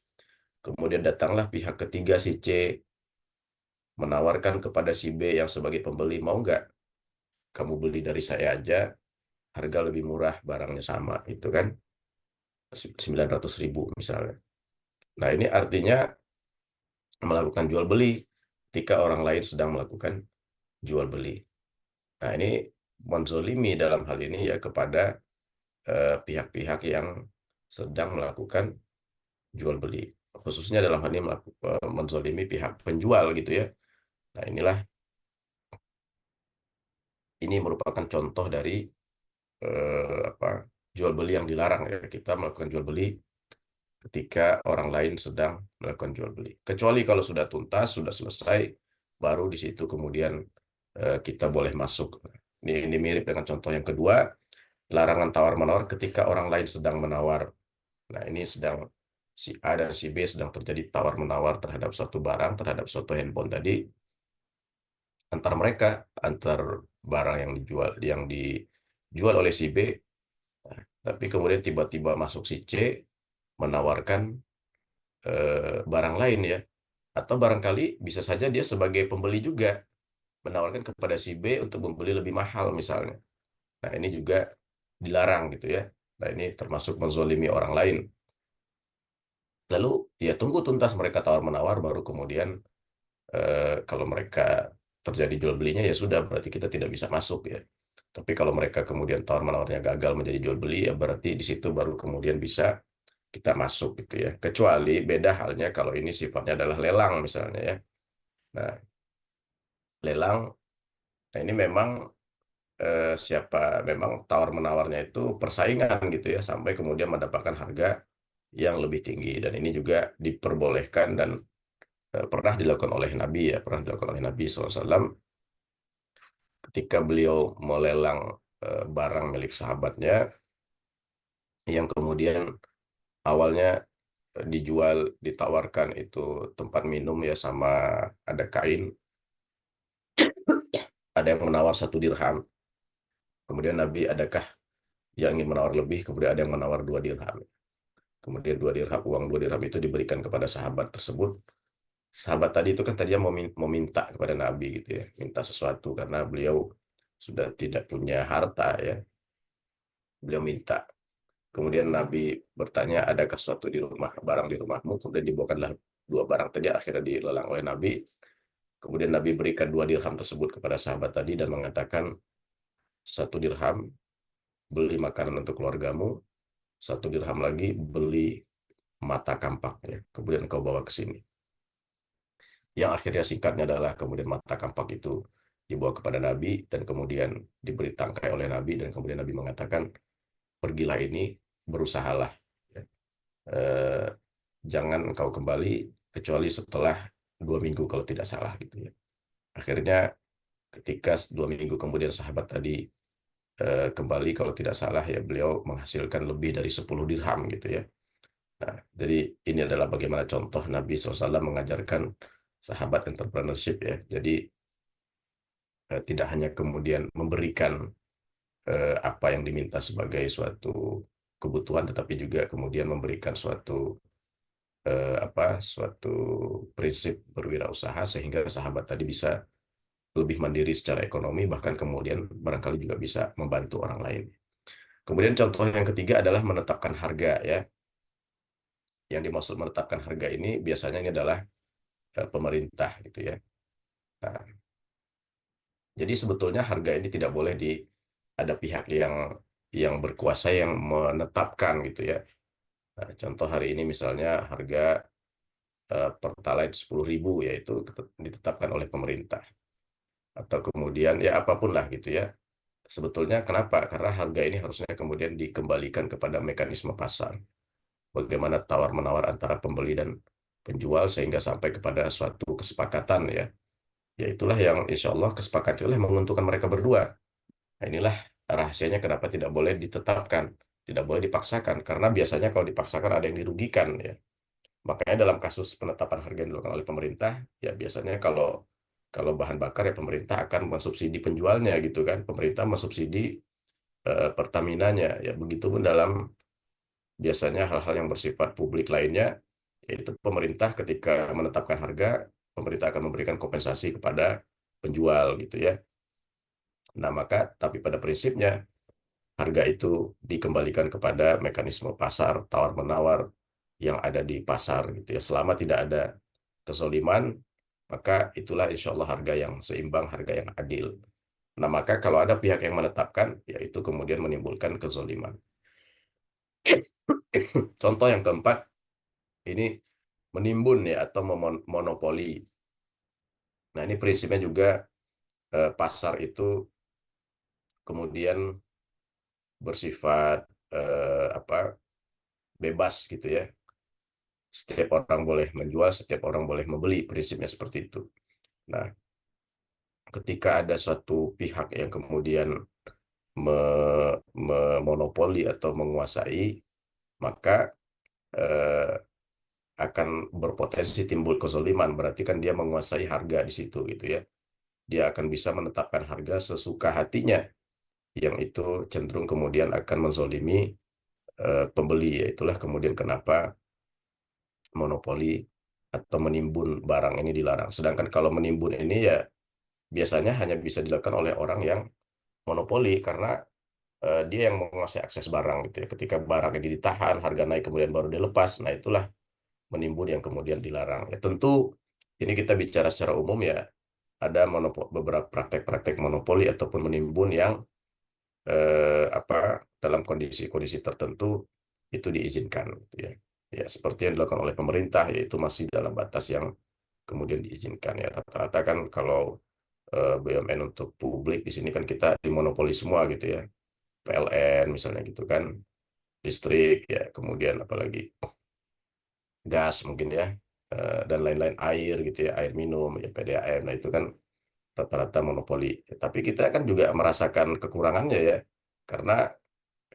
Kemudian datanglah pihak ketiga si C menawarkan kepada si B yang sebagai pembeli, mau nggak kamu beli dari saya aja, harga lebih murah, barangnya sama, itu kan 900.000 misalnya. Nah ini artinya melakukan jual beli ketika orang lain sedang melakukan jual beli. Nah ini menzolimi dalam hal ini ya kepada pihak-pihak yang sedang melakukan jual beli, khususnya dalam hal ini menzolimi pihak penjual gitu ya. Nah inilah ini merupakan contoh dari apa jual beli yang dilarang ya, kita melakukan jual beli ketika orang lain sedang melakukan jual beli. Kecuali kalau sudah tuntas, sudah selesai, baru di situ kemudian kita boleh masuk. Ini mirip dengan contoh yang kedua, larangan tawar-menawar ketika orang lain sedang menawar. Nah, ini sedang si A dan si B sedang terjadi tawar-menawar terhadap suatu barang, terhadap suatu handphone tadi, antar mereka, antar barang yang dijual oleh si B, nah, tapi kemudian tiba-tiba masuk si C menawarkan barang lain ya, atau barangkali bisa saja dia sebagai pembeli juga menawarkan kepada si B untuk membeli lebih mahal misalnya. Nah, ini juga dilarang gitu ya. Nah, ini termasuk menzolimi orang lain. Lalu ya tunggu tuntas mereka tawar-menawar baru kemudian kalau mereka terjadi jual belinya ya sudah berarti kita tidak bisa masuk ya. Tapi kalau mereka kemudian tawar-menawarnya gagal menjadi jual beli ya berarti di situ baru kemudian bisa kita masuk gitu ya. Kecuali beda halnya kalau ini sifatnya adalah lelang misalnya ya. Nah, lelang nah ini memang siapa memang tawar-menawarnya itu persaingan gitu ya sampai kemudian mendapatkan harga yang lebih tinggi dan ini juga diperbolehkan dan pernah dilakukan oleh Nabi ya, pernah dilakukan oleh Nabi SAW ketika beliau melelang barang milik sahabatnya yang kemudian awalnya dijual, ditawarkan itu tempat minum ya sama ada kain, ada yang menawar 1 dirham. Kemudian Nabi adakah yang ingin menawar lebih, kemudian ada yang menawar 2 dirham. Kemudian 2 dirham, uang 2 dirham itu diberikan kepada sahabat tersebut. Sahabat tadi itu kan tadinya mau minta kepada Nabi gitu ya, minta sesuatu karena beliau sudah tidak punya harta ya. Beliau minta. Kemudian Nabi bertanya, adakah sesuatu di rumah, barang di rumahmu? Kemudian dibawakanlah 2 barang tadi, akhirnya dilelang oleh Nabi. Kemudian Nabi berikan 2 dirham tersebut kepada sahabat tadi dan mengatakan, 1 dirham beli makanan untuk keluargamu, 1 dirham lagi beli mata kampak ya, kemudian engkau bawa ke sini. Yang akhirnya singkatnya adalah kemudian mata kampak itu dibawa kepada Nabi dan kemudian diberi tangkai oleh Nabi dan kemudian Nabi mengatakan, pergilah ini, berusahalah, ya. Eh, Jangan engkau kembali kecuali setelah 2 minggu kalau tidak salah gitu ya. Akhirnya ketika 2 minggu kemudian sahabat tadi kembali kalau tidak salah ya, beliau menghasilkan lebih dari 10 dirham gitu ya. Nah, jadi ini adalah bagaimana contoh Nabi SAW mengajarkan sahabat entrepreneurship ya. Jadi tidak hanya kemudian memberikan apa yang diminta sebagai suatu kebutuhan, tetapi juga kemudian memberikan suatu prinsip berwirausaha sehingga sahabat tadi bisa lebih mandiri secara ekonomi, bahkan kemudian barangkali juga bisa membantu orang lain. Kemudian contoh yang ketiga adalah menetapkan harga ya. Yang dimaksud menetapkan harga ini biasanya ini adalah pemerintah gitu ya. Nah, jadi sebetulnya harga ini tidak boleh ada pihak yang berkuasa yang menetapkan gitu ya. Nah, contoh hari ini misalnya harga Pertalite 10.000 yaitu ditetapkan oleh pemerintah. Atau kemudian ya apapun lah gitu ya. Sebetulnya kenapa? Karena harga ini harusnya kemudian dikembalikan kepada mekanisme pasar. Bagaimana tawar-menawar antara pembeli dan penjual sehingga sampai kepada suatu kesepakatan ya. Ya itulah yang insya Allah kesepakatan itulah yang menguntungkan mereka berdua. Nah, inilah rahasianya kenapa tidak boleh ditetapkan, tidak boleh dipaksakan. Karena biasanya kalau dipaksakan ada yang dirugikan ya. Makanya dalam kasus penetapan harga yang dilakukan oleh pemerintah, ya biasanya kalau bahan bakar ya pemerintah akan mensubsidi penjualnya gitu kan. Pemerintah mensubsidi Pertaminanya ya. Begitupun dalam biasanya hal-hal yang bersifat publik lainnya, yaitu pemerintah ketika menetapkan harga, pemerintah akan memberikan kompensasi kepada penjual gitu ya. Nah, maka tapi pada prinsipnya harga itu dikembalikan kepada mekanisme pasar tawar-menawar yang ada di pasar gitu ya. Selama tidak ada kezoliman, maka itulah insya Allah harga yang seimbang, harga yang adil. Nah, maka kalau ada pihak yang menetapkan, yaitu kemudian menimbulkan kezoliman. Contoh yang keempat, ini menimbun ya atau monopoli. Nah, ini prinsipnya juga pasar itu kemudian bersifat bebas gitu ya. Setiap orang boleh menjual, setiap orang boleh membeli, prinsipnya seperti itu. Nah, ketika ada suatu pihak yang kemudian memonopoli atau menguasai, maka eh, akan berpotensi timbul kezoliman. Berarti kan dia menguasai harga di situ gitu ya. Dia akan bisa menetapkan harga sesuka hatinya, yang itu cenderung kemudian akan menzolimi pembeli. Itulah kemudian kenapa monopoli atau menimbun barang ini dilarang. Sedangkan kalau menimbun ini ya biasanya hanya bisa dilakukan oleh orang yang monopoli karena dia yang menguasai akses barang gitu ya. Ketika barang ini ditahan, harga naik kemudian baru dilepas. Nah, itulah menimbun yang kemudian dilarang. Ya tentu ini kita bicara secara umum ya, ada beberapa praktek-praktek monopoli ataupun menimbun yang dalam kondisi-kondisi tertentu itu diizinkan gitu ya. Ya seperti yang dilakukan oleh pemerintah yaitu masih dalam batas yang kemudian diizinkan ya. Rata-rata kan kalau BUMN untuk publik di sini kan kita dimonopoli semua gitu ya. PLN misalnya gitu kan, listrik ya, kemudian apalagi gas mungkin ya, dan lain-lain, air gitu ya, air minum ya, PDAM. Nah itu kan rata-rata monopoli. Tapi kita kan juga merasakan kekurangannya ya, karena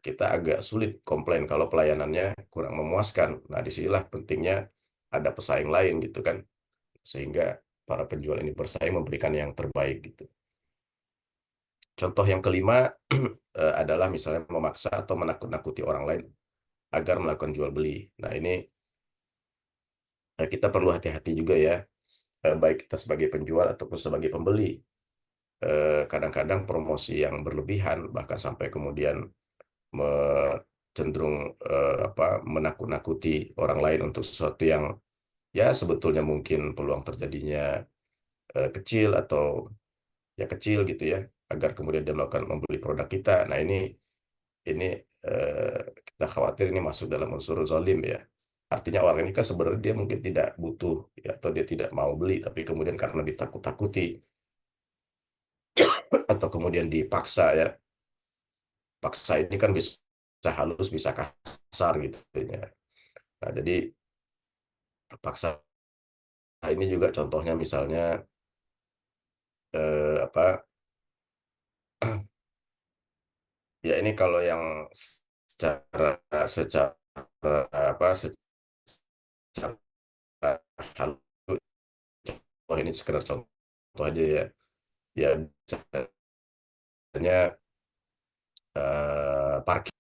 kita agak sulit komplain kalau pelayanannya kurang memuaskan. Nah disinilah pentingnya ada pesaing lain gitu kan, sehingga para penjual ini bersaing memberikan yang terbaik gitu. Contoh yang kelima adalah misalnya memaksa atau menakut-nakuti orang lain agar melakukan jual beli. Nah ini kita perlu hati-hati juga ya, baik kita sebagai penjual ataupun sebagai pembeli. Kadang-kadang promosi yang berlebihan bahkan sampai kemudian cenderung menakut-nakuti orang lain untuk sesuatu yang ya sebetulnya mungkin peluang terjadinya kecil atau ya kecil gitu ya, agar kemudian dia melakukan membeli produk kita. Nah ini kita khawatir ini masuk dalam unsur zalim ya. Artinya orang ini kan sebenarnya dia mungkin tidak butuh ya, atau dia tidak mau beli, tapi kemudian karena ditakut-takuti atau kemudian dipaksa ya. Paksa ini kan bisa halus, bisa kasar gitu ya. Nah, jadi paksa ini juga contohnya misalnya apa ya, ini kalau yang secara secara apa secara halus, oh ini sekedar contoh aja ya. Ya misalnya parkir,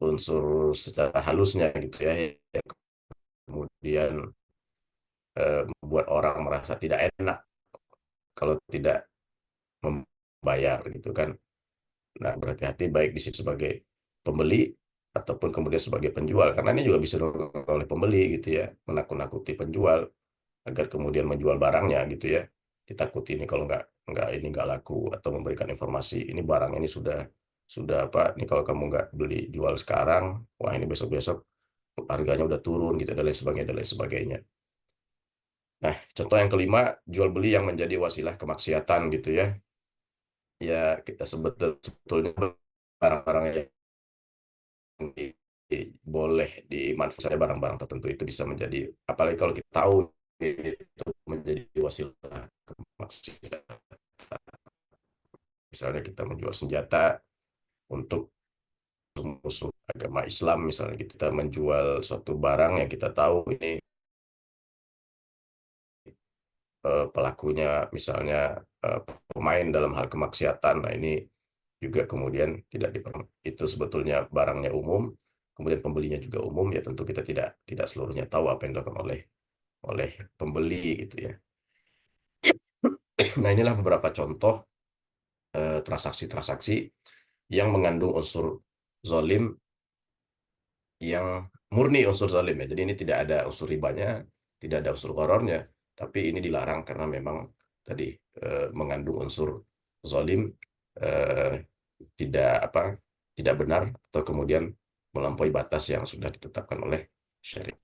unsur secara halusnya gitu ya, yang kemudian membuat orang merasa tidak enak kalau tidak membayar gitu kan. Nah, berhati-hati baik di sini sebagai pembeli ataupun kemudian sebagai penjual, karena ini juga bisa dilakukan oleh pembeli gitu ya, menakut-nakuti penjual agar kemudian menjual barangnya gitu ya. Ditakuti ini kalau nggak ini nggak laku, atau memberikan informasi ini barang ini sudah apa, ini kalau kamu nggak beli jual sekarang, wah ini besok-besok harganya udah turun gitu, dan lain sebagainya dan lain sebagainya. Nah, contoh yang kelima, jual beli yang menjadi wasilah kemaksiatan gitu ya. Ya, kita sebetulnya barang-barang yang boleh dimanfaatkan, barang-barang tertentu itu bisa menjadi, apalagi kalau kita tahu itu menjadi wasilah kemaksiatan. Misalnya kita menjual senjata untuk musuh agama Islam, misalnya gitu. Kita menjual suatu barang yang kita tahu ini pelakunya misalnya pemain dalam hal kemaksiatan. Nah, ini juga kemudian tidak itu sebetulnya barangnya umum, kemudian pembelinya juga umum, ya tentu kita tidak seluruhnya tahu apa yang dilakukan oleh oleh pembeli gitu ya. Nah, inilah beberapa contoh transaksi-transaksi yang mengandung unsur zolim, yang murni unsur zalim ya. Jadi ini tidak ada unsur ribanya, tidak ada unsur gharornya, tapi ini dilarang karena memang tadi mengandung unsur zalim, eh, tidak apa, tidak benar, atau kemudian melampaui batas yang sudah ditetapkan oleh syariat.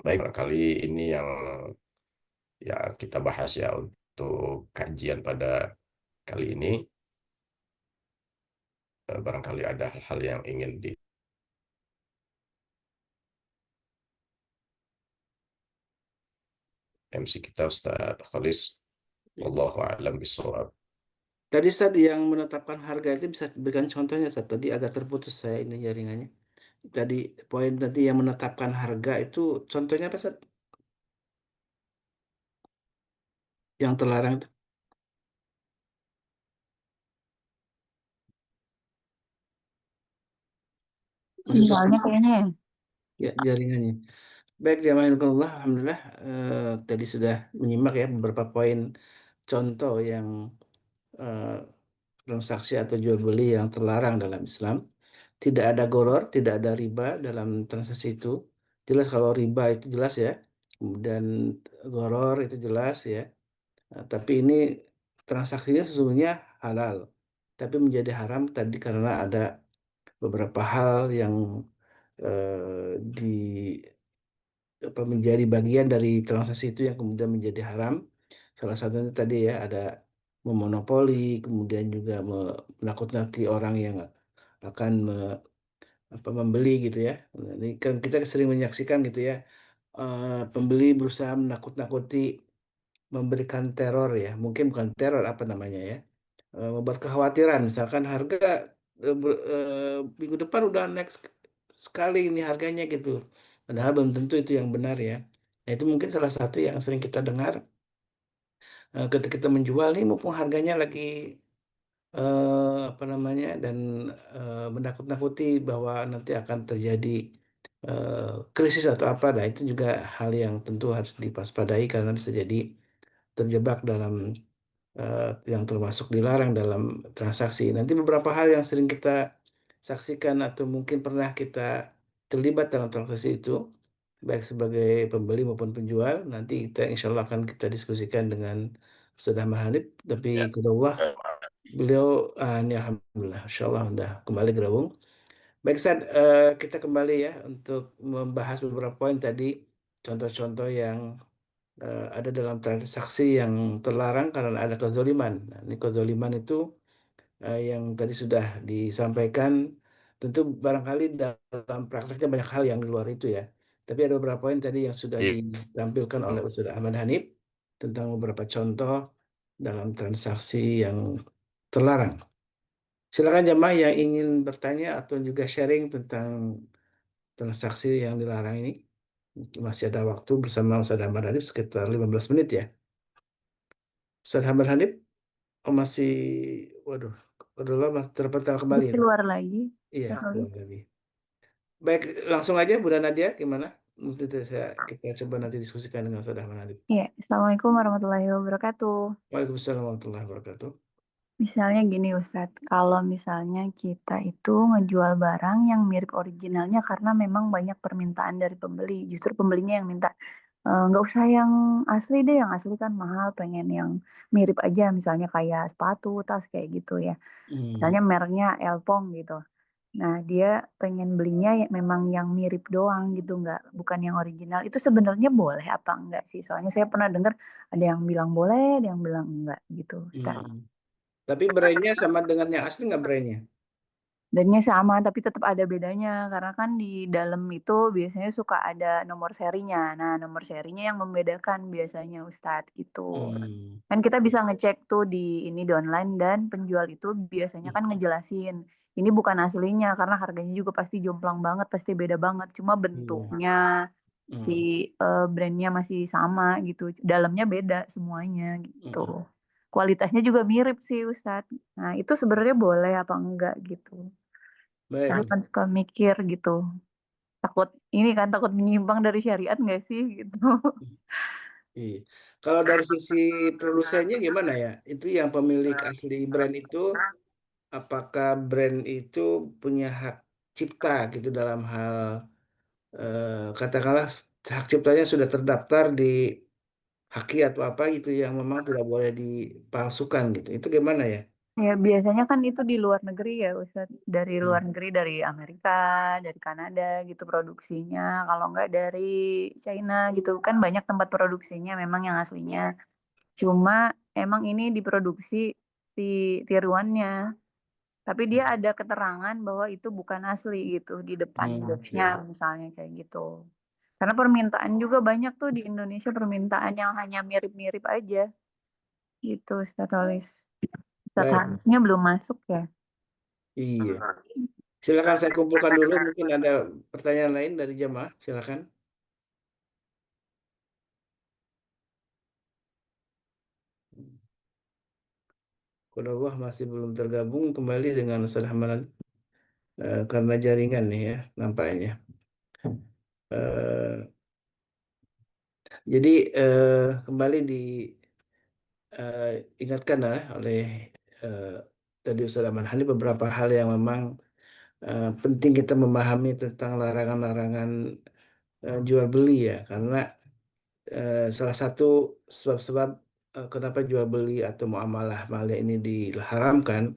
Baik, barangkali ini yang ya kita bahas ya untuk kajian pada kali ini. Barangkali ada hal-hal yang ingin di MC kita, Ustaz Khalis. Wallahu a'lam bishawab. Tadi Ustaz yang menetapkan harga itu bisa berikan contohnya Ustaz. Tadi agak terputus saya ini jaringannya. Tadi poin tadi yang menetapkan harga itu contohnya apa Ustaz? Yang terlarang itu masih Sinyalnya kayaknya ya. ya jaringannya. Baik, Allah, alhamdulillah tadi sudah menyimak ya beberapa poin contoh yang eh, transaksi atau jual beli yang terlarang dalam Islam. Tidak ada goror, tidak ada riba dalam transaksi itu. Jelas kalau riba itu jelas ya. Kemudian goror itu jelas ya. Tapi ini transaksinya sesungguhnya halal. Tapi menjadi haram tadi karena ada beberapa hal yang di apa menjadi bagian dari transaksi itu yang kemudian menjadi haram. Salah satunya tadi ya ada memonopoli, kemudian juga menakut-nakuti orang yang akan membeli gitu ya. Nah, ini kan kita sering menyaksikan gitu ya, pembeli berusaha menakut-nakuti, memberikan teror ya, mungkin bukan teror apa namanya ya, membuat kekhawatiran. Misalkan harga minggu depan udah naik sekali ini harganya gitu. Padahal belum tentu itu yang benar ya. Nah, itu mungkin salah satu yang sering kita dengar ketika kita menjual nih, mumpung harganya lagi apa namanya, dan menakut-nakuti bahwa nanti akan terjadi krisis atau apa. Nah, itu juga hal yang tentu harus diwaspadai karena bisa jadi terjebak dalam yang termasuk dilarang dalam transaksi. Nanti beberapa hal yang sering kita saksikan atau mungkin pernah kita terlibat dalam transaksi itu, baik sebagai pembeli maupun penjual. Nanti kita insya Allah akan kita diskusikan dengan Ustaz Ahmad Hanif. Tapi Ya. kedua beliau ini alhamdulillah, insya Allah udah kembali gabung. Baik, Sad, kita kembali ya untuk membahas beberapa poin tadi, contoh-contoh yang ada dalam transaksi yang terlarang karena ada kezoliman. Nah, ini kezoliman itu yang tadi sudah disampaikan, tentu barangkali dalam prakteknya banyak hal yang di luar itu ya. Tapi ada beberapa poin tadi yang sudah Iya. ditampilkan oleh Ustaz Ahmad Hanif tentang beberapa contoh dalam transaksi yang terlarang. Silakan jemaah yang ingin bertanya atau juga sharing tentang transaksi yang dilarang ini. Masih ada waktu bersama Ustaz Ahmad Hanif sekitar 15 menit ya. Ustaz Ahmad Hanif, oh masih, waduh, udah lama terpental kembali Di ya. luar lagi, Iya, Ustaz Halis. keluar lagi. Baik, langsung aja Bunda Nadia, gimana? Nanti kita coba nanti diskusikan dengan Ustaz Ahmad Hanif. Iya, Assalamualaikum warahmatullahi wabarakatuh. Waalaikumsalam warahmatullahi wabarakatuh. Misalnya gini Ustadz, kalau misalnya kita itu ngejual barang yang mirip originalnya karena memang banyak permintaan dari pembeli, justru pembelinya yang minta, nggak usah yang asli deh, yang asli kan mahal, pengen yang mirip aja, misalnya kayak sepatu, tas kayak gitu ya. Hmm, Misalnya mereknya Elpong gitu. Nah, dia pengen belinya memang yang mirip doang gitu, nggak bukan yang original. Itu sebenarnya boleh apa enggak sih? Soalnya saya pernah dengar ada yang bilang boleh, ada yang bilang enggak gitu, Ustadz. hmm. Tapi brandnya sama dengan yang asli nggak brandnya? Dannya sama, tapi tetap ada bedanya karena kan di dalam itu biasanya suka ada nomor serinya. Nah, nomor serinya yang membedakan biasanya Ustadz gitu. Hmm. Kan kita bisa ngecek tuh di ini di online dan penjual itu biasanya kan ngejelasin ini bukan aslinya karena harganya juga pasti jomplang banget, pasti beda banget. Cuma Iya. bentuknya si Hmm. brandnya masih sama gitu. Dalamnya beda semuanya gitu. Hmm. Kualitasnya juga mirip sih Ustadz. Nah, itu sebenarnya boleh apa enggak gitu. Saya Baik. kan suka mikir gitu. Takut ini kan takut menyimpang dari syariat nggak sih gitu. Iya. Kalau dari sisi produsennya gimana ya? Itu yang pemilik asli brand itu, apakah brand itu punya hak cipta gitu dalam hal katakanlah hak ciptanya sudah terdaftar di Haki atau apa gitu yang memang tidak boleh dipalsukan gitu. Itu gimana ya? Ya biasanya kan itu di luar negeri ya Ustaz. Dari luar Hmm. negeri, dari Amerika, dari Kanada gitu produksinya. Kalau nggak dari China gitu. Kan banyak tempat produksinya memang yang aslinya. Cuma emang ini diproduksi si tiruannya. Tapi dia ada keterangan bahwa itu bukan asli gitu di depan Hmm, boxnya oke. misalnya kayak gitu. Karena permintaan juga banyak tuh di Indonesia permintaan yang hanya mirip-mirip aja gitu, Statolis. Baik. Harusnya belum masuk ya. Iya. Silakan saya kumpulkan dulu. Mungkin ada pertanyaan lain dari jemaah. Silakan. Kodawah masih belum tergabung kembali dengan Ustaz Hamalan karena jaringan nih ya nampaknya. Eh, jadi kembali diingatkan oleh eh, tadi Ustaz Aman Hani beberapa hal yang memang penting kita memahami tentang larangan-larangan jual beli ya karena salah satu sebab-sebab kenapa jual beli atau muamalah malah ini diharamkan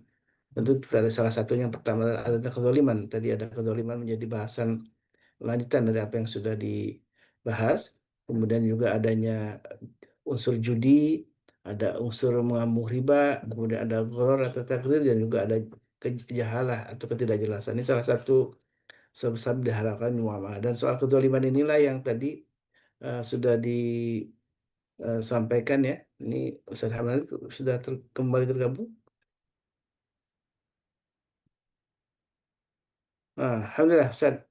tentu ada salah satunya yang pertama ada kezaliman. Tadi ada kezaliman menjadi bahasan lanjutan dari apa yang sudah dibahas. Kemudian juga adanya unsur judi, ada unsur mengambil riba, kemudian ada gharar atau takdir dan juga ada kejahalah atau ketidakjelasan. Ini salah satu sebab diharapkan muamalah. Dan soal kezaliman inilah yang tadi sudah disampaikan ya. Ini Ustaz Hamdan sudah kembali tergabung. Alhamdulillah, Ustaz.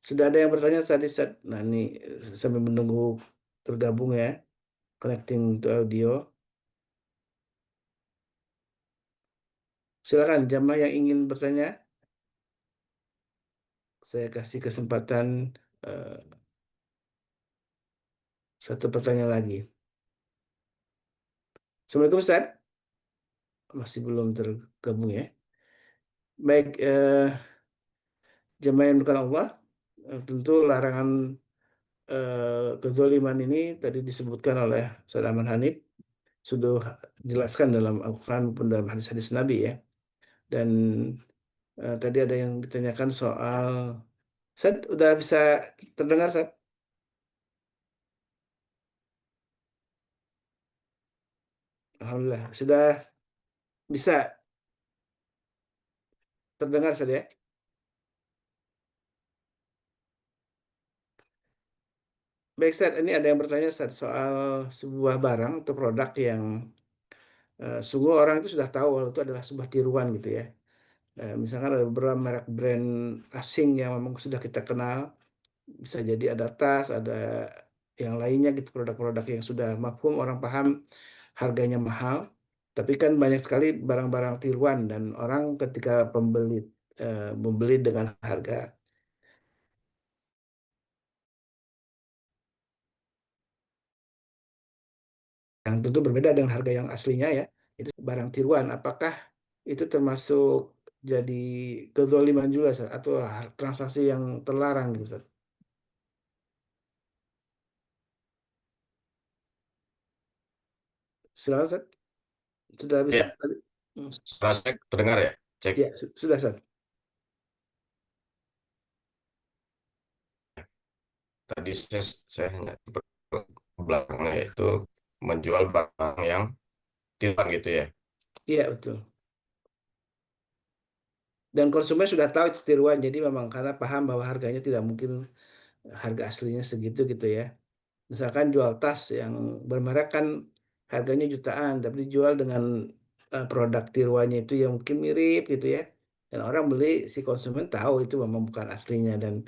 Sudah ada yang bertanya tadi, Ustaz. Nah, ini sambil menunggu tergabung ya, connecting to audio. Silakan, jamaah yang ingin bertanya, saya kasih kesempatan eh, satu pertanyaan lagi. Assalamualaikum, Ustaz. Masih belum tergabung ya. Baik, jamaah yang bukan Allah, tentu larangan kezoliman ini tadi disebutkan oleh Ustaz Aman Hanif, sudah jelaskan dalam Al-Quran maupun dalam hadis-hadis Nabi ya. Dan Tadi ada yang ditanyakan soal Set, udah bisa terdengar, Set? Alhamdulillah, sudah bisa terdengar, Set ya? Baik, Set, ini ada yang bertanya, Set, soal sebuah barang atau produk yang sungguh orang itu sudah tahu kalau itu adalah sebuah tiruan gitu ya. Misalkan ada beberapa merek brand asing yang memang sudah kita kenal, bisa jadi ada tas, ada yang lainnya gitu, produk-produk yang sudah mafhum, orang paham harganya mahal. Tapi kan banyak sekali barang-barang tiruan dan orang ketika pembeli membeli dengan harga yang tentu berbeda dengan harga yang aslinya ya, itu barang tiruan. Apakah itu termasuk jadi kezaliman juga, Ustaz? Atau transaksi yang terlarang gitu, Ustaz? Silakan, Ustaz. Sudah bisa Ya, tadi? Hmm. suara saya terdengar ya? Cek. Ya, sudah, Ustaz. Tadi saya hanya belakangnya itu menjual barang yang tiruan gitu ya. Iya, betul. Dan konsumen sudah tahu itu tiruan, jadi memang karena paham bahwa harganya tidak mungkin harga aslinya segitu gitu ya. Misalkan jual tas yang bermerek kan harganya jutaan, tapi dijual dengan produk tiruannya itu yang mungkin mirip gitu ya. Dan orang beli, si konsumen tahu itu memang bukan aslinya dan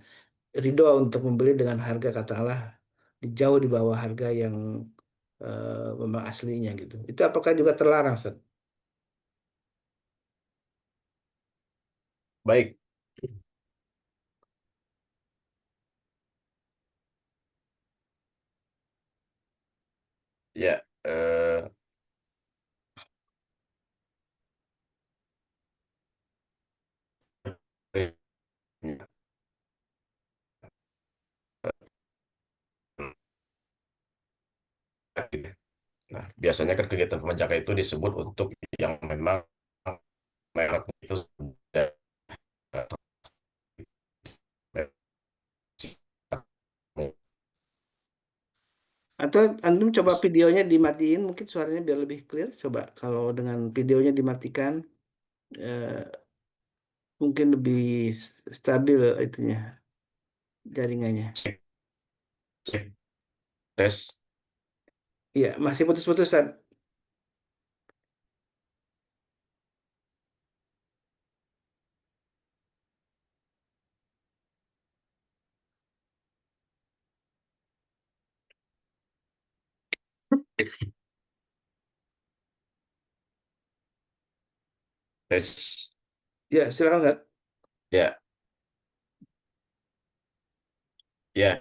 ridho untuk membeli dengan harga katakanlah jauh di bawah harga yang memang aslinya gitu. Itu apakah juga terlarang, Ustaz? Baik, ya. Nah, biasanya kan kegiatan pembajakan itu disebut untuk yang memang merek itu sudah Atau antum coba videonya dimatiin, mungkin suaranya biar lebih clear. Coba kalau dengan videonya dimatikan, eh, mungkin lebih stabil itunya jaringannya. tes. Iya, masih putus-putus, Sat. Tes. Ya, silakan, Sat. Ya, ya.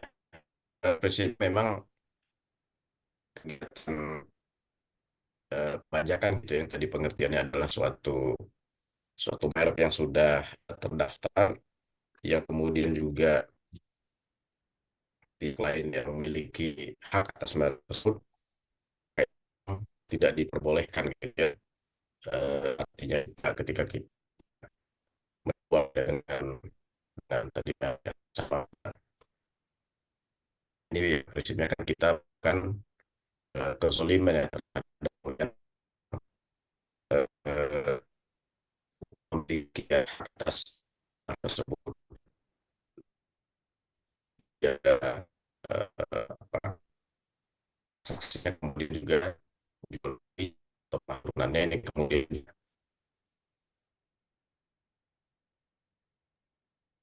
Prinsip memang kegiatan pajakan gitu yang tadi pengertiannya adalah suatu suatu merek yang sudah terdaftar, yang kemudian juga pihak lain yang memiliki hak atas merek tersebut tidak diperbolehkan gitu ya. Artinya ketika kita menjual dengan tadi merek yang sama, ini prinsipnya kan kita kan kezaliman ya terhadap eh, memiliki hak atas hak tersebut, ya ada apa saksinya, kemudian juga jual beli atau bangunannya ini kemudian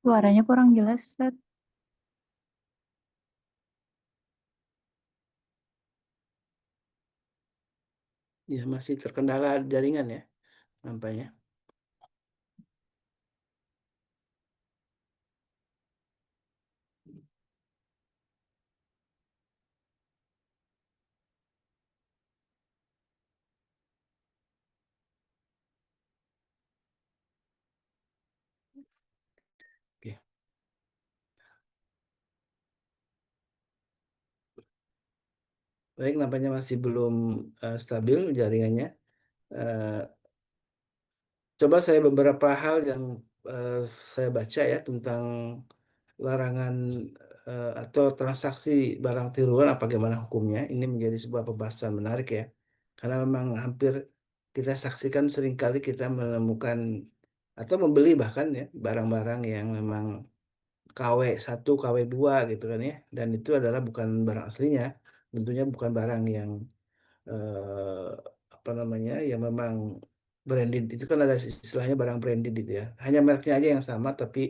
Suaranya kurang jelas, Ustaz. Ya, masih terkendala jaringan ya, nampaknya. Oke. Baik, nampaknya masih belum stabil jaringannya. Eh, Coba saya beberapa hal yang saya baca ya tentang larangan atau transaksi barang tiruan apa gimana hukumnya, ini menjadi sebuah pembahasan menarik ya. Karena memang hampir kita saksikan seringkali kita menemukan atau membeli bahkan ya barang-barang yang memang KW 1 KW 2 gitu kan ya. Dan itu adalah bukan barang aslinya. Tentunya bukan barang yang eh, apa namanya yang memang branded, itu kan ada istilahnya barang branded itu ya. Hanya mereknya aja yang sama tapi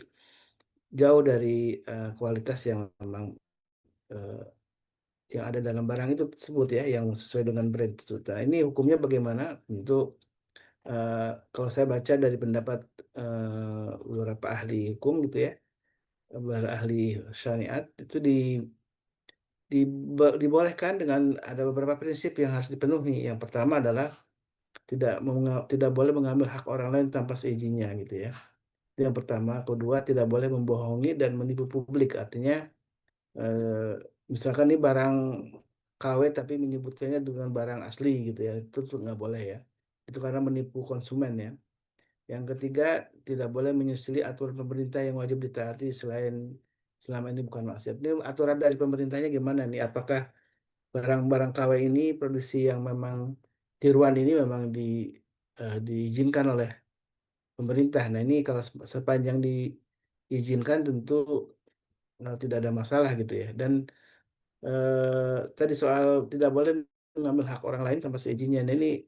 jauh dari kualitas yang memang eh, yang ada dalam barang itu tersebut ya, yang sesuai dengan brand tersebut. Nah, ini hukumnya bagaimana? Tentu eh, kalau saya baca dari pendapat beberapa ahli hukum gitu ya, beberapa ahli syariat itu dibolehkan dengan ada beberapa prinsip yang harus dipenuhi. Yang pertama adalah tidak boleh mengambil hak orang lain tanpa seizinnya gitu ya. Itu yang pertama. Kedua, tidak boleh membohongi dan menipu publik. Artinya misalkan ini barang KW tapi menyebutkannya dengan barang asli gitu ya, itu tuh nggak boleh ya. Itu karena menipu konsumen ya. Yang ketiga, tidak boleh menyelisihi aturan pemerintah yang wajib ditaati selain selama ini bukan maksiat. Ini aturan dari pemerintahnya gimana nih? Apakah barang-barang KW ini produksi yang memang tiruan ini memang diizinkan oleh pemerintah? Nah ini kalau sepanjang diizinkan tentu tidak ada masalah gitu ya. Dan tadi soal tidak boleh mengambil hak orang lain tanpa seizinnya. Nah, ini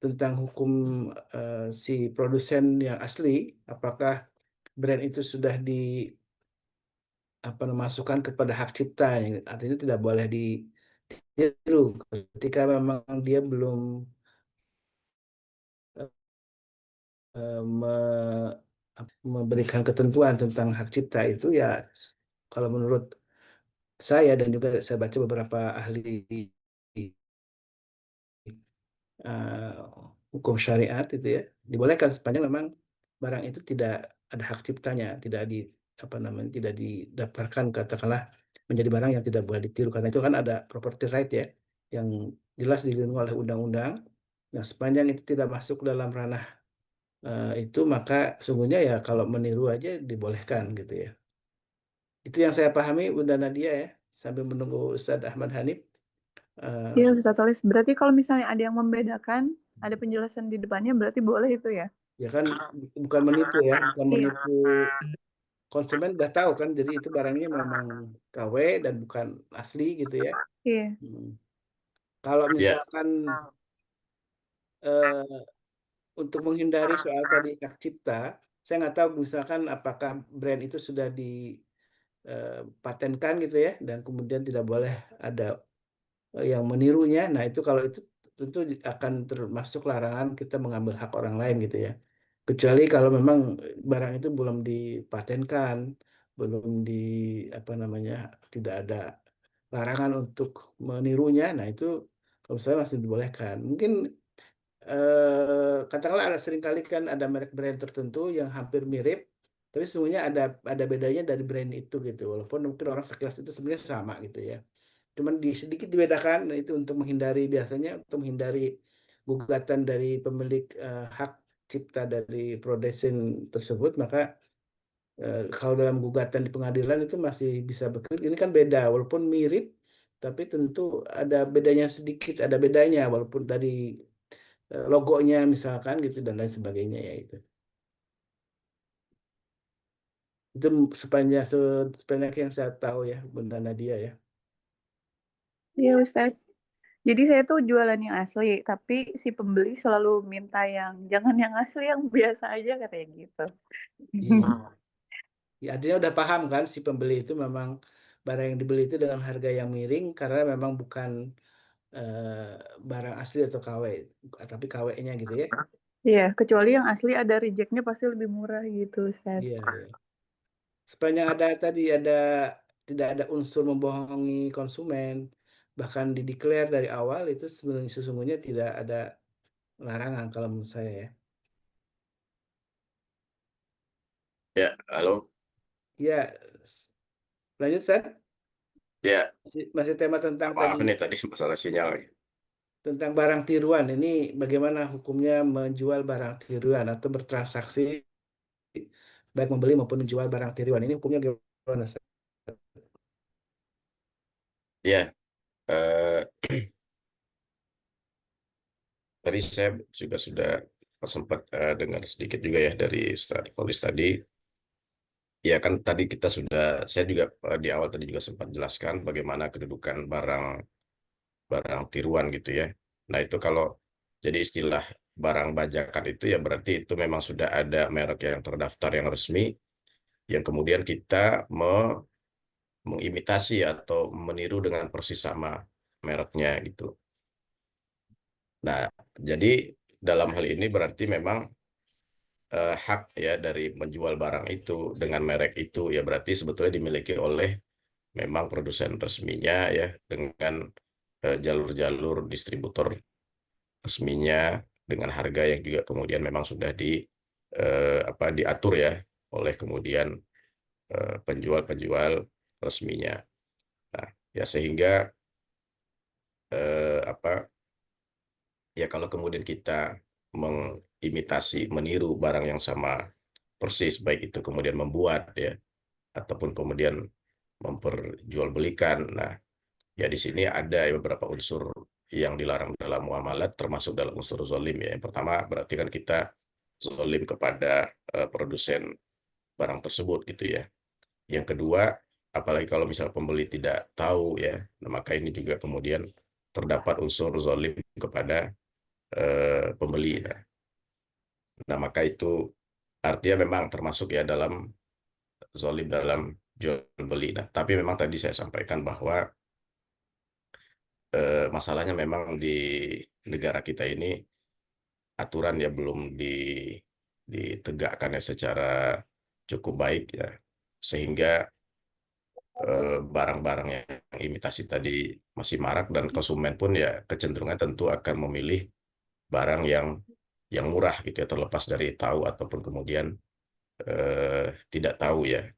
tentang hukum si produsen yang asli, apakah brand itu sudah di apa masukkan kepada hak cipta, yang artinya tidak boleh ditiru ketika memang dia belum me- memberikan ketentuan tentang hak cipta itu ya, kalau menurut saya dan juga saya baca beberapa ahli eh, hukum syariat itu ya, dibolehkan sepanjang memang barang itu tidak ada hak ciptanya, tidak di apa namanya tidak didaftarkan katakanlah menjadi barang yang tidak boleh ditiru, karena itu kan ada property right ya yang jelas dilindungi oleh undang-undang. Nah, sepanjang itu tidak masuk dalam ranah itu, maka sungguhnya ya kalau meniru aja dibolehkan gitu ya. Itu yang saya pahami Bunda Nadia ya, sambil menunggu Ustadz Ahmad Hanif. Eh, Iya, Ustaz Tolis. Berarti kalau misalnya ada yang membedakan, ada penjelasan di depannya, berarti boleh itu ya? ya kan bukan menipu ya, bukan Iya. menipu, konsumen udah tahu kan, jadi itu barangnya memang KW dan bukan asli gitu ya. Iya. Hmm. Kalau Ya, misalkan eh, untuk menghindari soal tadi hak cipta, saya nggak tahu misalkan apakah brand itu sudah dipatenkan gitu ya, dan kemudian tidak boleh ada yang menirunya. Nah itu kalau itu tentu akan termasuk larangan kita mengambil hak orang lain gitu ya. Kecuali kalau memang barang itu belum dipatenkan, belum di apa namanya, tidak ada larangan untuk menirunya. Nah itu kalau saya masih dibolehkan. Mungkin katakanlah ada seringkali kan ada merek brand tertentu yang hampir mirip, tapi sesungguhnya ada bedanya dari brand itu gitu. Walaupun mungkin orang sekilas itu sebenarnya sama gitu ya. Cuman sedikit dibedakan, nah itu untuk menghindari, biasanya untuk menghindari gugatan dari pemilik hak cipta dari produsen tersebut, maka kalau dalam gugatan di pengadilan itu masih bisa bekerja. Ini kan beda, walaupun mirip, tapi tentu ada bedanya sedikit, ada bedanya walaupun dari logonya misalkan gitu dan lain sebagainya ya itu. Itu sepanjang yang saya tahu ya, Bunda Nadia ya. Iya, Ustaz. Jadi saya tuh jualan yang asli, tapi si pembeli selalu minta yang jangan yang asli, yang biasa aja katanya gitu. Iya. Ya, artinya udah paham kan si pembeli itu memang barang yang dibeli itu dengan harga yang miring karena memang bukan barang asli atau KW, tapi KW-nya gitu ya. Iya, kecuali yang asli ada rejectnya pasti lebih murah gitu, Ustaz. Iya, iya. Sepanjang ada tadi tidak ada unsur membohongi konsumen, bahkan dideklar dari awal, itu sebenarnya sesungguhnya tidak ada larangan kalau menurut saya ya. ya, halo. Ya, lanjut Seth. Ya, Masih tema tentang tadi maaf nih tadi masalah sinyal. tentang barang tiruan. Ini bagaimana hukumnya menjual barang tiruan atau bertransaksi baik membeli maupun menjual barang tiruan ini hukumnya gimana, Ustaz? Ya, eh, tadi saya juga sudah sempat dengar sedikit juga ya dari Ustaz Kholis tadi. Ya kan tadi kita sudah, saya juga di awal tadi juga sempat jelaskan bagaimana kedudukan barang barang tiruan gitu ya. Nah itu kalau jadi istilah barang bajakan itu ya berarti itu memang sudah ada merek yang terdaftar yang resmi, yang kemudian kita mengimitasi atau meniru dengan persis sama mereknya gitu. Nah, jadi dalam hal ini berarti memang hak ya dari menjual barang itu dengan merek itu ya berarti sebetulnya dimiliki oleh memang produsen resminya ya dengan jalur-jalur distributor resminya dengan harga yang juga kemudian memang sudah apa diatur ya oleh kemudian penjual-penjual resminya. Nah, ya sehingga apa ya kalau kemudian kita mengimitasi, meniru barang yang sama persis, baik itu kemudian membuat ya, ataupun kemudian memperjualbelikan. Nah, ya di sini ada beberapa unsur yang dilarang dalam muamalat, termasuk dalam unsur zolim ya. Yang pertama berarti kan kita zolim kepada produsen barang tersebut gitu ya. Yang kedua, apalagi kalau misal pembeli tidak tahu ya, nah maka ini juga kemudian terdapat unsur zolim kepada pembeli. Nah, maka itu artinya memang termasuk ya dalam zolim dalam jual beli. Nah, tapi memang tadi saya sampaikan bahwa masalahnya memang di negara kita ini aturan ya belum ditegakkan ya secara cukup baik ya, sehingga barang-barang yang imitasi tadi masih marak dan konsumen pun ya kecenderungan tentu akan memilih barang yang murah gitu ya, terlepas dari tahu ataupun kemudian tidak tahu ya.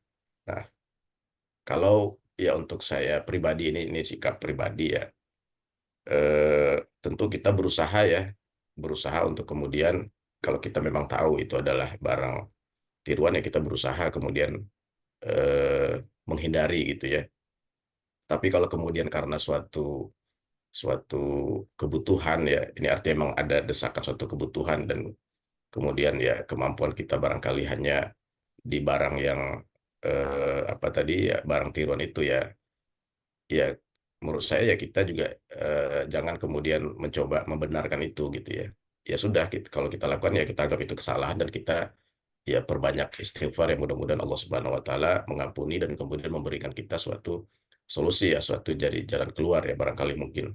Nah, kalau ya untuk saya pribadi ini sikap pribadi ya, tentu kita berusaha ya, berusaha untuk kemudian kalau kita memang tahu itu adalah barang tiruan ya kita berusaha kemudian eh, menghindari gitu ya. Tapi kalau kemudian karena suatu suatu kebutuhan ya, ini artinya memang ada desakan suatu kebutuhan dan kemudian ya kemampuan kita barangkali hanya di barang yang apa tadi ya barang tiruan itu ya ya menurut saya ya kita juga jangan kemudian mencoba membenarkan itu gitu ya. Ya sudah kalau kita lakukan ya kita anggap itu kesalahan dan kita ya perbanyak istighfar ya mudah-mudahan Allah Subhanahu wa taala mengampuni dan kemudian memberikan kita suatu solusi ya suatu dari jalan keluar ya barangkali mungkin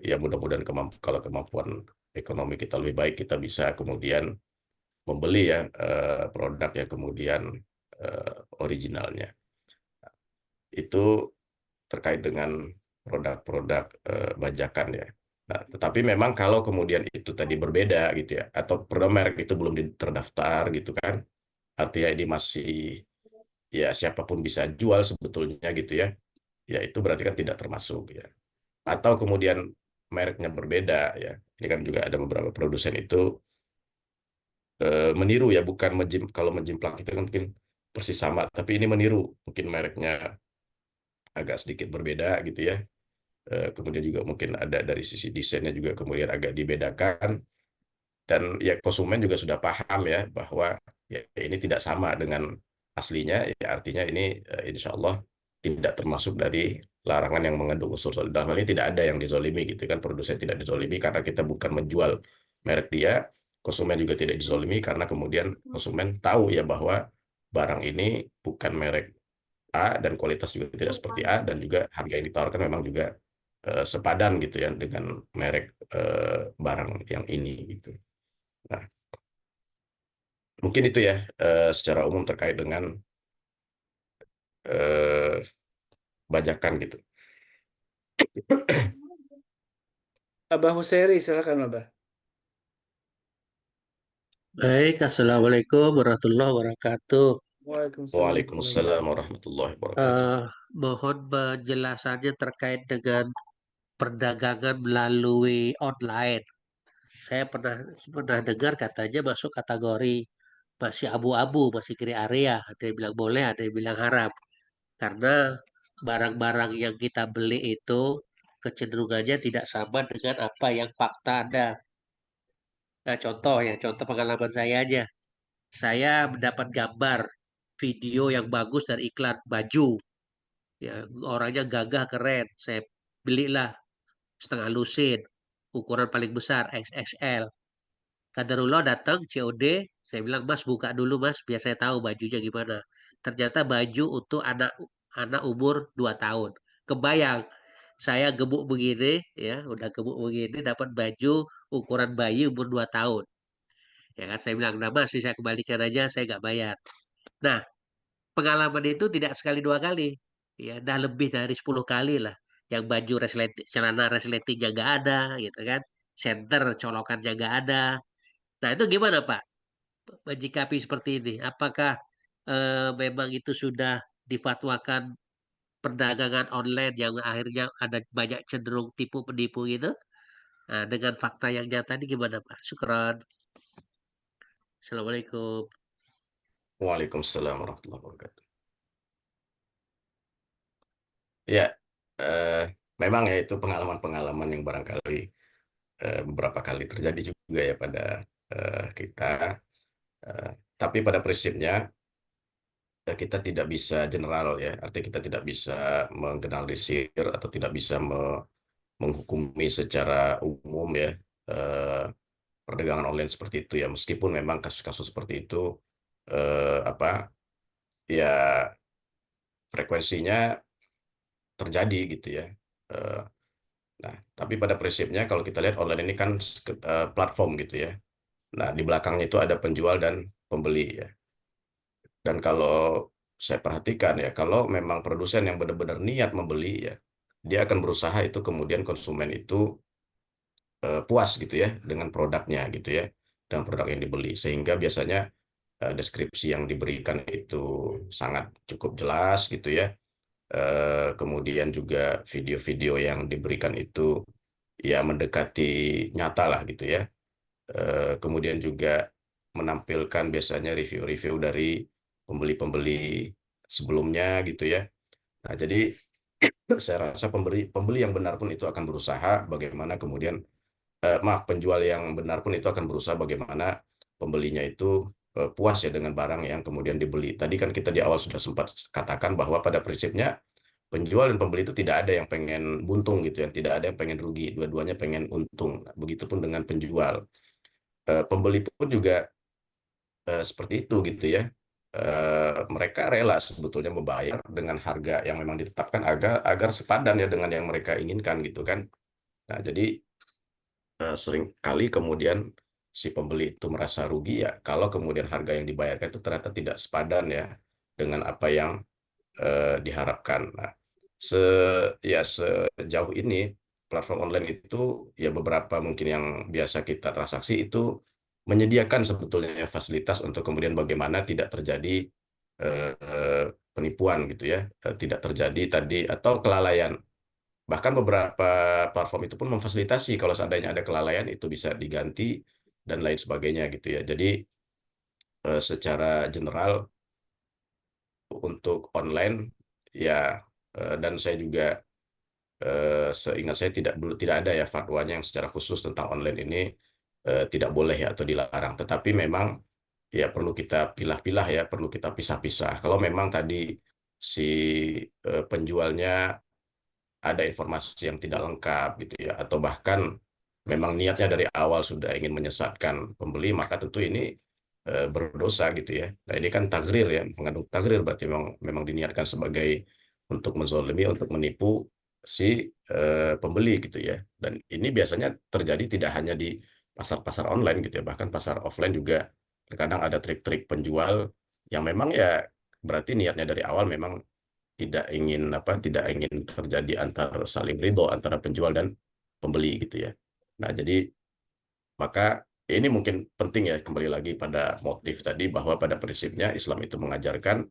ya mudah-mudahan kalau kemampuan ekonomi kita lebih baik kita bisa kemudian membeli ya produk yang kemudian originalnya. Itu terkait dengan produk-produk bajakan ya. Nah, tetapi memang kalau kemudian itu tadi berbeda gitu ya, atau produk merek itu belum terdaftar gitu kan, artinya ini masih ya siapapun bisa jual sebetulnya gitu ya, ya itu berarti kan tidak termasuk ya. Atau kemudian mereknya berbeda ya, ini kan juga ada beberapa produsen itu meniru ya, bukan kalau menjimplak itu kan mungkin persis sama, tapi ini meniru, mungkin mereknya agak sedikit berbeda gitu ya. Kemudian juga mungkin ada dari sisi desainnya juga kemudian agak dibedakan dan ya konsumen juga sudah paham ya bahwa ya ini tidak sama dengan aslinya ya artinya ini insya Allah tidak termasuk dari larangan yang mengandung unsur zolim. Dalam hal ini tidak ada yang dizolimi gitu kan, produsen tidak dizolimi karena kita bukan menjual merek dia, konsumen juga tidak dizolimi karena kemudian konsumen tahu ya bahwa barang ini bukan merek A dan kualitas juga tidak seperti A dan juga harga yang ditawarkan memang juga sepadan gitu ya dengan merek barang yang ini gitu. Nah, mungkin itu ya secara umum terkait dengan eh, bajakan gitu. Abah Husseiri, silakan Abah. Baik, Assalamualaikum warahmatullahi wabarakatuh. Waalaikumsalam warahmatullahi Waalaikumsalam wabarakatuh. warahmatullahi wabarakatuh. Mohon penjelasannya terkait dengan perdagangan melalui online. Saya pernah pernah dengar katanya masuk kategori masih abu-abu, masih gray area. Ada yang bilang boleh, ada yang bilang haram. Karena barang-barang yang kita beli itu kecenderungannya tidak sama dengan apa yang fakta ada. Nah, contoh pengalaman saya aja. Saya mendapat gambar, video yang bagus dari iklan baju. Ya, orangnya gagah keren. Saya belilah setengah lusin, ukuran paling besar XXL. Kadarullah datang COD, saya bilang Mas buka dulu Mas, biar saya tahu bajunya gimana. Ternyata baju untuk anak anak umur 2 tahun. Kebayang, saya gemuk begini, ya udah gemuk begini dapat baju ukuran bayi umur 2 tahun. Ya kan saya bilang, nah Mas, saya kembalikan aja, saya nggak bayar. Nah, pengalaman itu tidak sekali dua kali, ya, dah lebih dari 10 kali lah. Yang baju resleting, celana resletingnya nggak ada, gitu kan. Center colokannya nggak ada. Nah itu gimana Pak? Menyikapi seperti ini? Apakah memang itu sudah difatwakan perdagangan online yang akhirnya ada banyak cenderung tipu penipu gitu? Nah, dengan fakta yang nyata ini gimana Pak? Syukran. Assalamualaikum. Waalaikumsalam warahmatullahi wabarakatuh. Ya, memang ya itu pengalaman-pengalaman yang barangkali beberapa kali terjadi juga ya pada kita. Eh, tapi pada prinsipnya kita tidak bisa general ya, artinya kita tidak bisa menggeneralisir atau tidak bisa menghukumi secara umum ya eh, perdagangan online seperti itu ya, meskipun memang kasus-kasus seperti itu apa ya frekuensinya terjadi gitu ya. Eh, Nah, tapi pada prinsipnya kalau kita lihat online ini kan platform gitu ya. Nah, di belakangnya itu ada penjual dan pembeli ya. Dan kalau saya perhatikan ya, kalau memang produsen yang benar-benar niat membeli ya, dia akan berusaha itu kemudian konsumen itu puas gitu ya dengan produknya gitu ya, dengan produk yang dibeli. Sehingga biasanya deskripsi yang diberikan itu sangat cukup jelas gitu ya. Kemudian juga video-video yang diberikan itu ya mendekati nyata lah gitu ya. Kemudian juga menampilkan biasanya review-review dari pembeli-pembeli sebelumnya gitu ya. Nah, jadi saya rasa pembeli pembeli yang benar pun itu akan berusaha bagaimana kemudian maaf penjual yang benar pun itu akan berusaha bagaimana pembelinya itu puas ya dengan barang yang kemudian dibeli. Tadi kan kita di awal sudah sempat katakan bahwa pada prinsipnya penjual dan pembeli itu tidak ada yang pengen buntung gitu ya, tidak ada yang pengen rugi, dua-duanya pengen untung. Nah, begitupun dengan penjual. Pembeli pun juga seperti itu gitu ya. Mereka rela sebetulnya membayar dengan harga yang memang ditetapkan agar agar sepadan ya dengan yang mereka inginkan gitu kan. Nah, jadi sering kali kemudian si pembeli itu merasa rugi ya kalau kemudian harga yang dibayarkan itu ternyata tidak sepadan ya dengan apa yang diharapkan. Nah, se ya sejauh ini platform online itu ya beberapa mungkin yang biasa kita transaksi itu menyediakan sebetulnya fasilitas untuk kemudian bagaimana tidak terjadi penipuan gitu ya, tidak terjadi tadi atau kelalaian. Bahkan beberapa platform itu pun memfasilitasi kalau seandainya ada kelalaian itu bisa diganti dan lain sebagainya gitu ya. Jadi secara general untuk online ya dan saya juga seingat saya tidak ada ya fatwanya yang secara khusus tentang online ini tidak boleh ya atau dilarang. Tetapi memang ya perlu kita pilah-pilah ya, perlu kita pisah-pisah. Kalau memang tadi si penjualnya ada informasi yang tidak lengkap gitu ya, atau bahkan memang niatnya dari awal sudah ingin menyesatkan pembeli, maka tentu ini berdosa gitu ya. Nah ini kan tagrir ya, mengandung tagrir berarti memang diniatkan sebagai untuk menzolimi, untuk menipu si pembeli gitu ya. Dan ini biasanya terjadi tidak hanya di pasar-pasar online gitu ya, bahkan pasar offline juga terkadang ada trik-trik penjual yang memang ya berarti niatnya dari awal memang tidak ingin terjadi antara saling ridho antara penjual dan pembeli gitu ya. Nah, jadi maka ini mungkin penting ya kembali lagi pada motif tadi bahwa pada prinsipnya Islam itu mengajarkan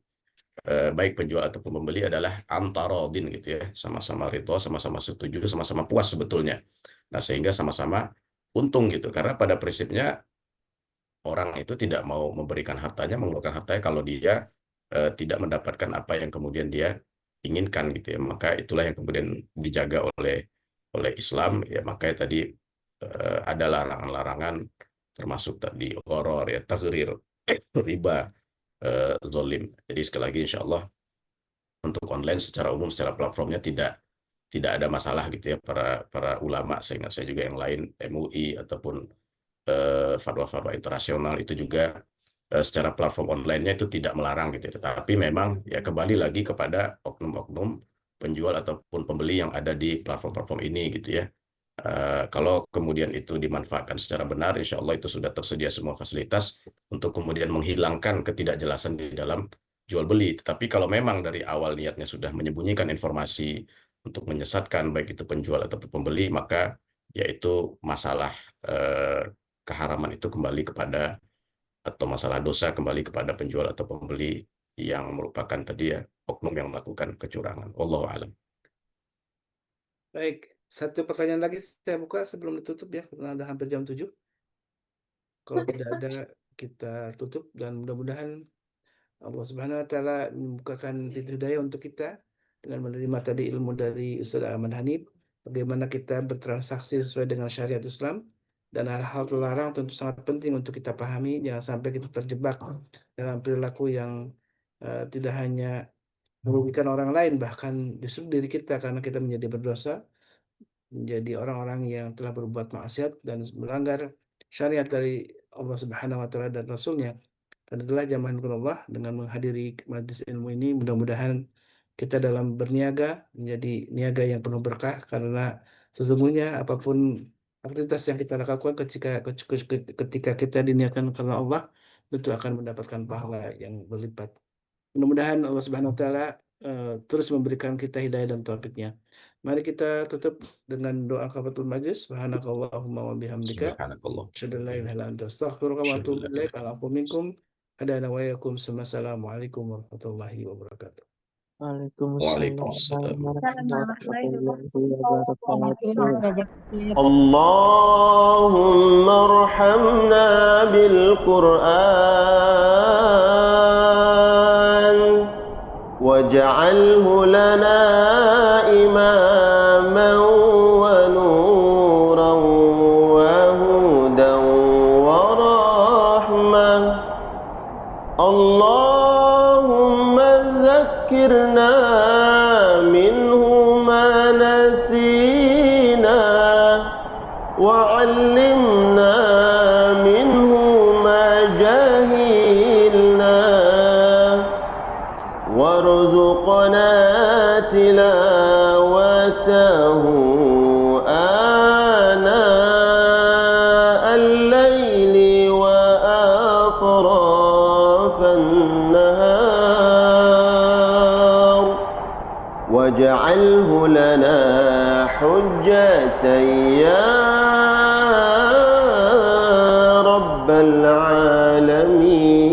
baik penjual ataupun pembeli adalah antarodin gitu ya, sama-sama ridho, sama-sama setuju, sama-sama puas sebetulnya. Nah, sehingga sama-sama untung gitu karena pada prinsipnya orang itu tidak mau memberikan hartanya, mengeluarkan hartanya kalau dia tidak mendapatkan apa yang kemudian dia inginkan gitu ya. Maka itulah yang kemudian dijaga oleh Islam ya. Makanya tadi ada larangan-larangan termasuk tadi gharar ya, taghrir, riba, zolim. Jadi sekali lagi insya Allah untuk online secara umum, secara platformnya tidak ada masalah gitu ya. Para ulama, seingat saya juga yang lain, MUI ataupun fatwa-fatwa internasional itu juga secara platform online-nya itu tidak melarang gitu ya. Tetapi memang ya kembali lagi kepada oknum-oknum penjual ataupun pembeli yang ada di platform-platform ini gitu ya. Kalau kemudian itu dimanfaatkan secara benar, insya Allah itu sudah tersedia semua fasilitas untuk kemudian menghilangkan ketidakjelasan di dalam jual beli. Tetapi kalau memang dari awal niatnya sudah menyembunyikan informasi untuk menyesatkan baik itu penjual ataupun pembeli, maka yaitu masalah keharaman itu kembali kepada, atau masalah dosa kembali kepada penjual atau pembeli yang merupakan tadi ya oknum yang melakukan kecurangan. Wallahu a'lam. Baik, satu pertanyaan lagi saya buka sebelum ditutup ya, karena ada hampir jam 7. Kalau tidak ada, kita tutup dan mudah-mudahan Allah Subhanahu wa taala membukakan pintu hidayah untuk kita dengan menerima tadi ilmu dari Ustaz Ahmad Hanif, bagaimana kita bertransaksi sesuai dengan syariat Islam, dan hal-hal terlarang tentu sangat penting untuk kita pahami. Jangan sampai kita terjebak dalam perilaku yang tidak hanya merugikan orang lain, bahkan justru diri kita, karena kita menjadi berdosa, menjadi orang-orang yang telah berbuat maksiat dan melanggar syariat dari Allah Subhanahu wa taala dan Rasulnya. Dan itulah jamaah Allah, dengan menghadiri majelis ilmu ini, mudah-mudahan kita dalam berniaga menjadi niaga yang penuh berkah, karena sesungguhnya apapun aktivitas yang kita lakukan ketika kita diniatkan karena Allah, tentu akan mendapatkan pahala yang berlipat. Mudah-mudahan Allah Subhanahu wa taala terus memberikan kita hidayah dan taufiknya. Mari kita tutup dengan doa kafaratul majlis. Subhanakallahumma wa bihamdika Subhanakallah. asyhadu an la ilaha illa anta astaghfiruka wa atubu ilaik. Assalamualaikum warahmatullahi wabarakatuh. Waalaikumsalam Waalaikumsalam. warahmatullahi wabarakatuh. اللهم ارحمنا بالقرآن واجعله لنا إماما ونورا وهدى ورحمة. اللهم ذكرنا منه ما نسينا وعلمنا منه ما جهلنا وارزقنا تلاوته آناء الليل وأطراف النهار واجعله لنا حجة يا رب العالمين.